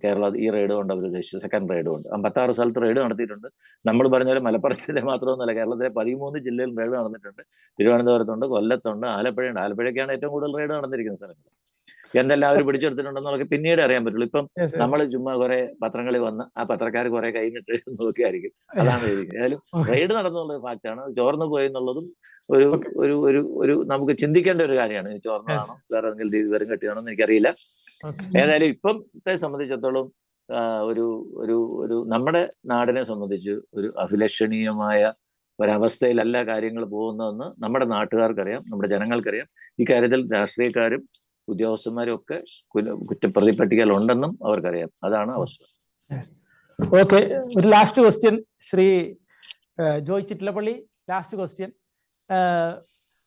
കേരള ഈ റെയ്ഡ് കൊണ്ട് അവർ ഉദ്ദേശിച്ചത്. സെക്കൻഡ് റെയ്ഡ് കൊണ്ട് 56 സ്ഥലത്ത് റെയ്ഡ് നടത്തിയിട്ടുണ്ട്. നമ്മൾ പറഞ്ഞ പോലെ മലപ്പുറം ജില്ല മാത്രമൊന്നുമല്ല, കേരളത്തിലെ 13 ജില്ലയിൽ റെയ്ഡ് നടന്നിട്ടുണ്ട്. തിരുവനന്തപുരത്തുണ്ട്, കൊല്ലത്തുണ്ട്, ആലപ്പുഴയുണ്ട്. ആലപ്പുഴയ്ക്കാണ് ഏറ്റവും കൂടുതൽ റെയ്ഡ് നടന്നിരിക്കുന്ന സ്ഥലങ്ങൾ. എന്തെല്ലാം അവർ പിടിച്ചെടുത്തിട്ടുണ്ടെന്നൊക്കെ പിന്നീട് അറിയാൻ പറ്റുള്ളൂ. ഇപ്പം നമ്മൾ ചുമ്മാ കുറെ പത്രങ്ങളിൽ വന്ന് ആ പത്രക്കാർ കുറെ കൈന്നിട്ട് നോക്കിയായിരിക്കും. അതാണ് ഏതായാലും റെയ്ഡ് നടന്നുള്ള ഫാക്റ്റാണ്. ചോർന്നു പോയി എന്നുള്ളതും ഒരു നമുക്ക് ചിന്തിക്കേണ്ട ഒരു കാര്യമാണ്. ചോർന്നതാണോ വേറെ എന്തെങ്കിലും രീതി വരും കെട്ടിയാണോ എന്ന് എനിക്കറിയില്ല. ഏതായാലും ഇപ്പത്തെ സംബന്ധിച്ചിടത്തോളം ഒരു നമ്മുടെ നാടിനെ സംബന്ധിച്ച് ഒരു അഭിലഷണീയമായ ഒരവസ്ഥയിലല്ല കാര്യങ്ങൾ പോകുന്നതെന്ന് നമ്മുടെ നാട്ടുകാർക്കറിയാം, നമ്മുടെ ജനങ്ങൾക്കറിയാം. ഇക്കാര്യത്തിൽ രാഷ്ട്രീയക്കാരും ഉദ്യോഗസ്ഥന്മാരും ഒക്കെ കുറ്റപ്രതിപട്ടികയിൽ ഉണ്ടെന്നും അവർക്കറിയാം. അതാണ് അവസ്ഥ. ഓക്കെ, ഒരു last question Shri Joy Chittilappilly. Last question.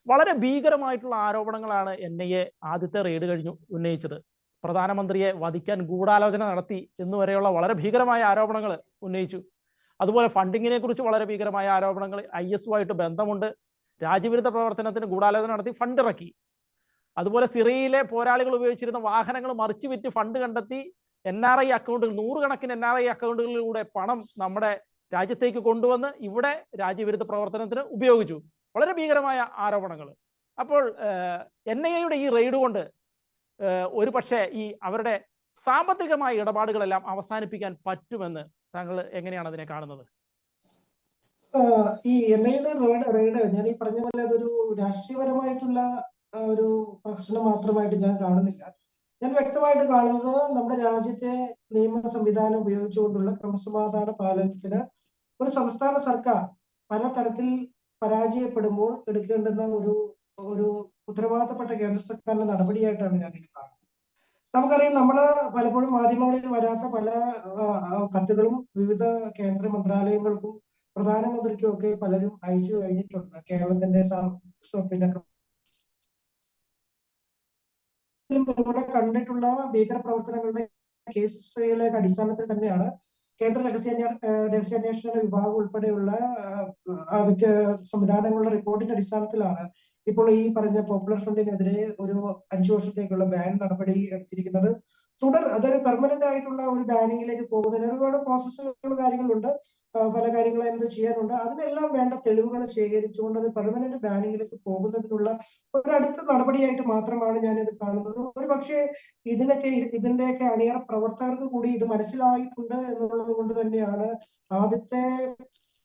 വളരെ ഭീകരമായിട്ടുള്ള ആരോപണങ്ങളാണ് NIA ആദ്യത്തെ റെയ്ഡ് കഴിഞ്ഞു ഉന്നയിച്ചത്. പ്രധാനമന്ത്രിയെ വധിക്കാൻ ഗൂഢാലോചന നടത്തി എന്നുവരെയുള്ള വളരെ ഭീകരമായ ആരോപണങ്ങൾ ഉന്നയിച്ചു. അതുപോലെ ഫണ്ടിങ്ങിനെ കുറിച്ച് വളരെ ഭീകരമായ ആരോപണങ്ങൾ, IS-ഉമായിട്ട് ബന്ധമുണ്ട്, രാജ്യവിരുദ്ധ പ്രവർത്തനത്തിന് ഗൂഢാലോചന നടത്തി ഫണ്ട് ഇറക്കി. അതുപോലെ സിറിയയിലെ പോരാളികൾ ഉപയോഗിച്ചിരുന്ന വാഹനങ്ങൾ മറിച്ചു വിറ്റ് ഫണ്ട് കണ്ടെത്തി NRI അക്കൗണ്ടുകൾ, 100 കണക്കിന് NRI അക്കൗണ്ടുകളിലൂടെ പണം നമ്മുടെ രാജ്യത്തേക്ക് കൊണ്ടുവന്ന് ഇവിടെ രാജ്യവിരുദ്ധ പ്രവർത്തനത്തിന് ഉപയോഗിച്ചു. വളരെ ഭീകരമായ ആരോപണങ്ങൾ. അപ്പോൾ NIA-യുടെ ഈ റെയ്ഡ് കൊണ്ട് ഒരു പക്ഷേ ഈ അവരുടെ സാമ്പത്തികമായ ഇടപാടുകളെല്ലാം അവസാനിപ്പിക്കാൻ പറ്റുമെന്ന് താങ്കൾ എങ്ങനെയാണ് അതിനെ കാണുന്നത്? ഈ NIA-യുടെ റെയ്ഡ് ഞാൻ ഈ പറഞ്ഞ പോലെ അതൊരു രാഷ്ട്രീയപരമായിട്ടുള്ള ഒരു പ്രശ്നം മാത്രമായിട്ട് ഞാൻ കാണുന്നില്ല. ഞാൻ വ്യക്തമായിട്ട് കാണുന്നത് നമ്മുടെ രാജ്യത്തെ നിയമ സംവിധാനം ഉപയോഗിച്ചുകൊണ്ടുള്ള ക്രമസമാധാന പാലനത്തിന് ഒരു സംസ്ഥാന സർക്കാർ പലതരത്തിൽ പരാജയപ്പെടുമ്പോൾ എടുക്കേണ്ടുന്ന ഒരു ഉത്തരവാദിത്തപ്പെട്ട കേന്ദ്ര സർക്കാരിന്റെ നടപടിയായിട്ടാണ് ഞാൻ ഇത് കാണുന്നത്. നമുക്കറിയാം, നമ്മള് പലപ്പോഴും മാധ്യമങ്ങളിൽ വരാത്ത പല കത്തുകളും വിവിധ കേന്ദ്ര മന്ത്രാലയങ്ങൾക്കും പ്രധാനമന്ത്രിക്കും ഒക്കെ പലരും അയച്ചു കഴിഞ്ഞിട്ടുണ്ട്. കേരളത്തിന്റെ പിന്നെ ഇവിടെ കണ്ടിട്ടുള്ള ഭീകര പ്രവർത്തനങ്ങളുടെ കേസ് ഹിസ്റ്ററിയുടെ അടിസ്ഥാനത്തിൽ തന്നെയാണ് കേന്ദ്ര രഹസ്യാന്വേഷണ വിഭാഗം ഉൾപ്പെടെയുള്ള സംവിധാനങ്ങളുടെ റിപ്പോർട്ടിന്റെ അടിസ്ഥാനത്തിലാണ് ഇപ്പോൾ ഈ പറഞ്ഞ പോപ്പുലർ ഫ്രണ്ടിനെതിരെ ഒരു 5 വർഷത്തേക്കുള്ള ബാൻ നടപടി എടുത്തിരിക്കുന്നത്. അതൊരു പെർമനന്റ് ആയിട്ടുള്ള ഒരു ബാനിങ്ങിലേക്ക് പോകുന്നതിന് ഒരുപാട് പ്രോസസ്സുകൾ കാര്യങ്ങളുണ്ട്, പല കാര്യങ്ങളും എന്ത് ചെയ്യാനുണ്ട്. അതിനെല്ലാം വേണ്ട തെളിവുകൾ ശേഖരിച്ചുകൊണ്ട് അത് പെർമനന്റ് ബാനിങ്ങിലേക്ക് പോകുന്നതിനുള്ള ഒരു അടുത്ത നടപടിയായിട്ട് മാത്രമാണ് ഞാനിത് കാണുന്നത്. ഒരു പക്ഷേ ഇതിന്റെയൊക്കെ അണിയറ പ്രവർത്തകർക്ക് കൂടി ഇത് മനസ്സിലായിട്ടുണ്ട് എന്നുള്ളത് കൊണ്ട് തന്നെയാണ് ആദ്യത്തെ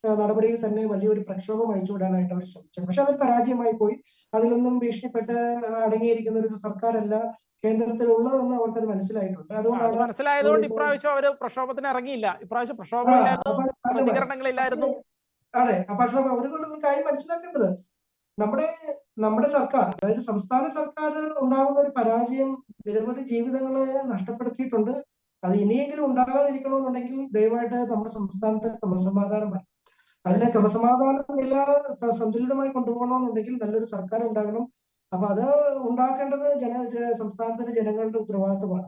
നടപടിയിൽ തന്നെ വലിയൊരു പ്രക്ഷോഭം അഴിച്ചുവിടാനായിട്ട് അവർ ശ്രമിച്ചത്. പക്ഷെ അത് പരാജയമായി പോയി. അതിലൊന്നും ഭീഷണിപ്പെട്ട് അടങ്ങിയിരിക്കുന്ന ഒരു സർക്കാരല്ല കേന്ദ്രത്തിലുള്ളതെന്ന് അവർക്കത് മനസ്സിലായിട്ടുണ്ട്. അതുകൊണ്ടാണ് മനസ്സിലായതുകൊണ്ട് ഇപ്രാവശ്യം അവര് പ്രക്ഷോഭത്തിന് ഇറങ്ങിയില്ല. ഇപ്രാവശ്യം പ്രക്ഷോഭമില്ലായിരുന്നു, പ്രതികരണങ്ങളില്ലായിരുന്നു. അതെ, പക്ഷെ ഒരു കാര്യം മനസ്സിലാക്കേണ്ടത് നമ്മുടെ സർക്കാർ, അതായത് സംസ്ഥാന സർക്കാർ ഉണ്ടാകുന്ന ഒരു പരാജയം നിരവധി ജീവിതങ്ങളെ നഷ്ടപ്പെടുത്തിയിട്ടുണ്ട്. അത് ഇനിയെങ്കിലും ഉണ്ടാകാതിരിക്കണമെന്നുണ്ടെങ്കിൽ ദയവായിട്ട് നമ്മുടെ സംസ്ഥാനത്ത് ക്രമസമാധാനം വരണം. അതിനെ ക്രമസമാധാന നില സന്തുലിതമായി കൊണ്ടുപോകണമെന്നുണ്ടെങ്കിൽ നല്ലൊരു സർക്കാർ ഉണ്ടാകണം. അപ്പൊ അത് ഉണ്ടാക്കേണ്ടത് സംസ്ഥാനത്തിന്റെ ജനങ്ങളുടെ ഉത്തരവാദിത്തമാണ്.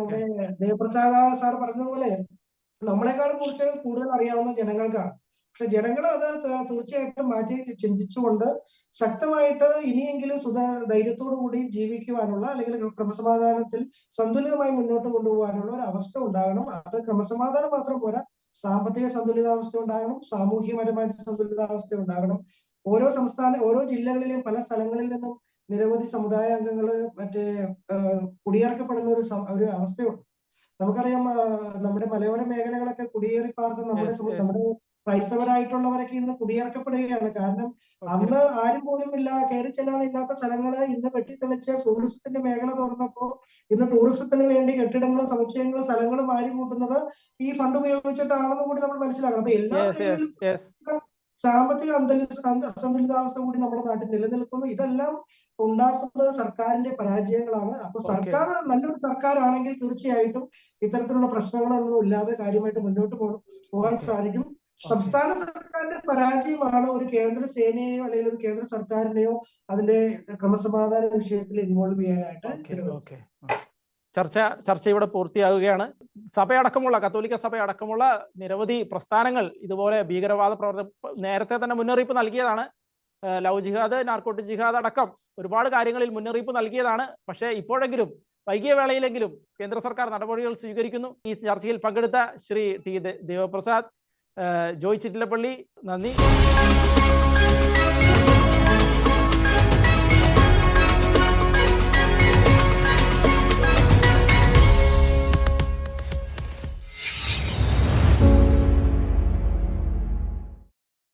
നമ്മുടെ ദേവപ്രസാദ് സാർ പറഞ്ഞതുപോലെ നമ്മളെക്കാളും കുറിച്ച് കൂടുതൽ അറിയാവുന്ന ജനങ്ങൾക്കാണ്. പക്ഷെ ജനങ്ങൾ അത് തീർച്ചയായിട്ടും മാറ്റി ചിന്തിച്ചുകൊണ്ട് ശക്തമായിട്ട് ഇനിയെങ്കിലും ധൈര്യത്തോടു കൂടി ജീവിക്കുവാനുള്ള, അല്ലെങ്കിൽ ക്രമസമാധാനത്തിൽ സന്തുലിതമായി മുന്നോട്ട് കൊണ്ടുപോകാനുള്ള ഒരു അവസ്ഥ ഉണ്ടാകണം. അത് ക്രമസമാധാനം മാത്രം പോരാ, സാമ്പത്തിക സന്തുലിതാവസ്ഥ ഉണ്ടാകണം, സാമൂഹ്യപരമായ സന്തുലിതാവസ്ഥ ഉണ്ടാകണം. ഓരോ ജില്ലകളിലെയും പല സ്ഥലങ്ങളിൽ നിന്നും നിരവധി സമുദായ അംഗങ്ങള് കുടിയിറക്കപ്പെടുന്ന ഒരു അവസ്ഥയുണ്ട്. നമുക്കറിയാം, നമ്മുടെ മലയോര മേഖലകളൊക്കെ കുടിയേറി പാർത്ത് നമ്മുടെ ക്രൈസ്തവരായിട്ടുള്ളവരൊക്കെ ഇന്ന് കുടിയിറക്കപ്പെടുകയാണ്. കാരണം അന്ന് ആരും പോലും കയറി ചെല്ലാനില്ലാത്ത സ്ഥലങ്ങള് ഇന്ന് വെട്ടിത്തെളിച്ച് ടൂറിസത്തിന്റെ മേഖല തുറന്നപ്പോ ഇന്ന് ടൂറിസത്തിന് വേണ്ടി കെട്ടിടങ്ങളും സമുച്ചയങ്ങളും സ്ഥലങ്ങളും മാറി കൂട്ടുന്നത് ഈ ഫണ്ട് ഉപയോഗിച്ചിട്ടാണെന്ന് കൂടി നമ്മൾ മനസ്സിലാക്കണം. അപ്പൊ എല്ലാ സാമ്പത്തിക അസന്തുലിതാവസ്ഥ കൂടി നമ്മുടെ നാട്ടിൽ നിലനിൽക്കുന്നു. ഇതെല്ലാം ഉണ്ടാക്കുന്നത് സർക്കാരിന്റെ പരാജയങ്ങളാണ്. അപ്പൊ സർക്കാർ നല്ലൊരു സർക്കാരാണെങ്കിൽ തീർച്ചയായിട്ടും ഇത്തരത്തിലുള്ള പ്രശ്നങ്ങളൊന്നും ഇല്ലാതെ കാര്യമായിട്ട് മുന്നോട്ട് പോകാൻ സാധിക്കും. സംസ്ഥാന സർക്കാരിന്റെ പരാജയമാണ് ഒരു കേന്ദ്ര സേനയെയോ അല്ലെങ്കിൽ ഒരു കേന്ദ്ര സർക്കാരിനെയോ അതിന്റെ ക്രമസമാധാന വിഷയത്തിൽ ഇൻവോൾവ് ചെയ്യാനായിട്ട്. ചർച്ച ഇവിടെ പൂർത്തിയാകുകയാണ്. സഭയടക്കമുള്ള, കത്തോലിക്ക സഭയടക്കമുള്ള നിരവധി പ്രസ്ഥാനങ്ങൾ ഇതുപോലെ ഭീകരവാദ പ്രവർത്തനം നേരത്തെ തന്നെ മുന്നറിയിപ്പ് നൽകിയതാണ്. ലവ് ജിഹാദ്, നാർക്കോട്ടിക് ജിഹാദ് അടക്കം ഒരുപാട് കാര്യങ്ങളിൽ മുന്നറിയിപ്പ് നൽകിയതാണ്. പക്ഷേ ഇപ്പോഴെങ്കിലും വൈകിയ വേളയിലെങ്കിലും കേന്ദ്ര സർക്കാർ നടപടികൾ സ്വീകരിക്കുന്നു. ഈ ചർച്ചയിൽ പങ്കെടുത്ത ശ്രീ ടി ദേവപ്രസാദ്, ജോയ് ചിറ്റിലപ്പള്ളി, നന്ദി.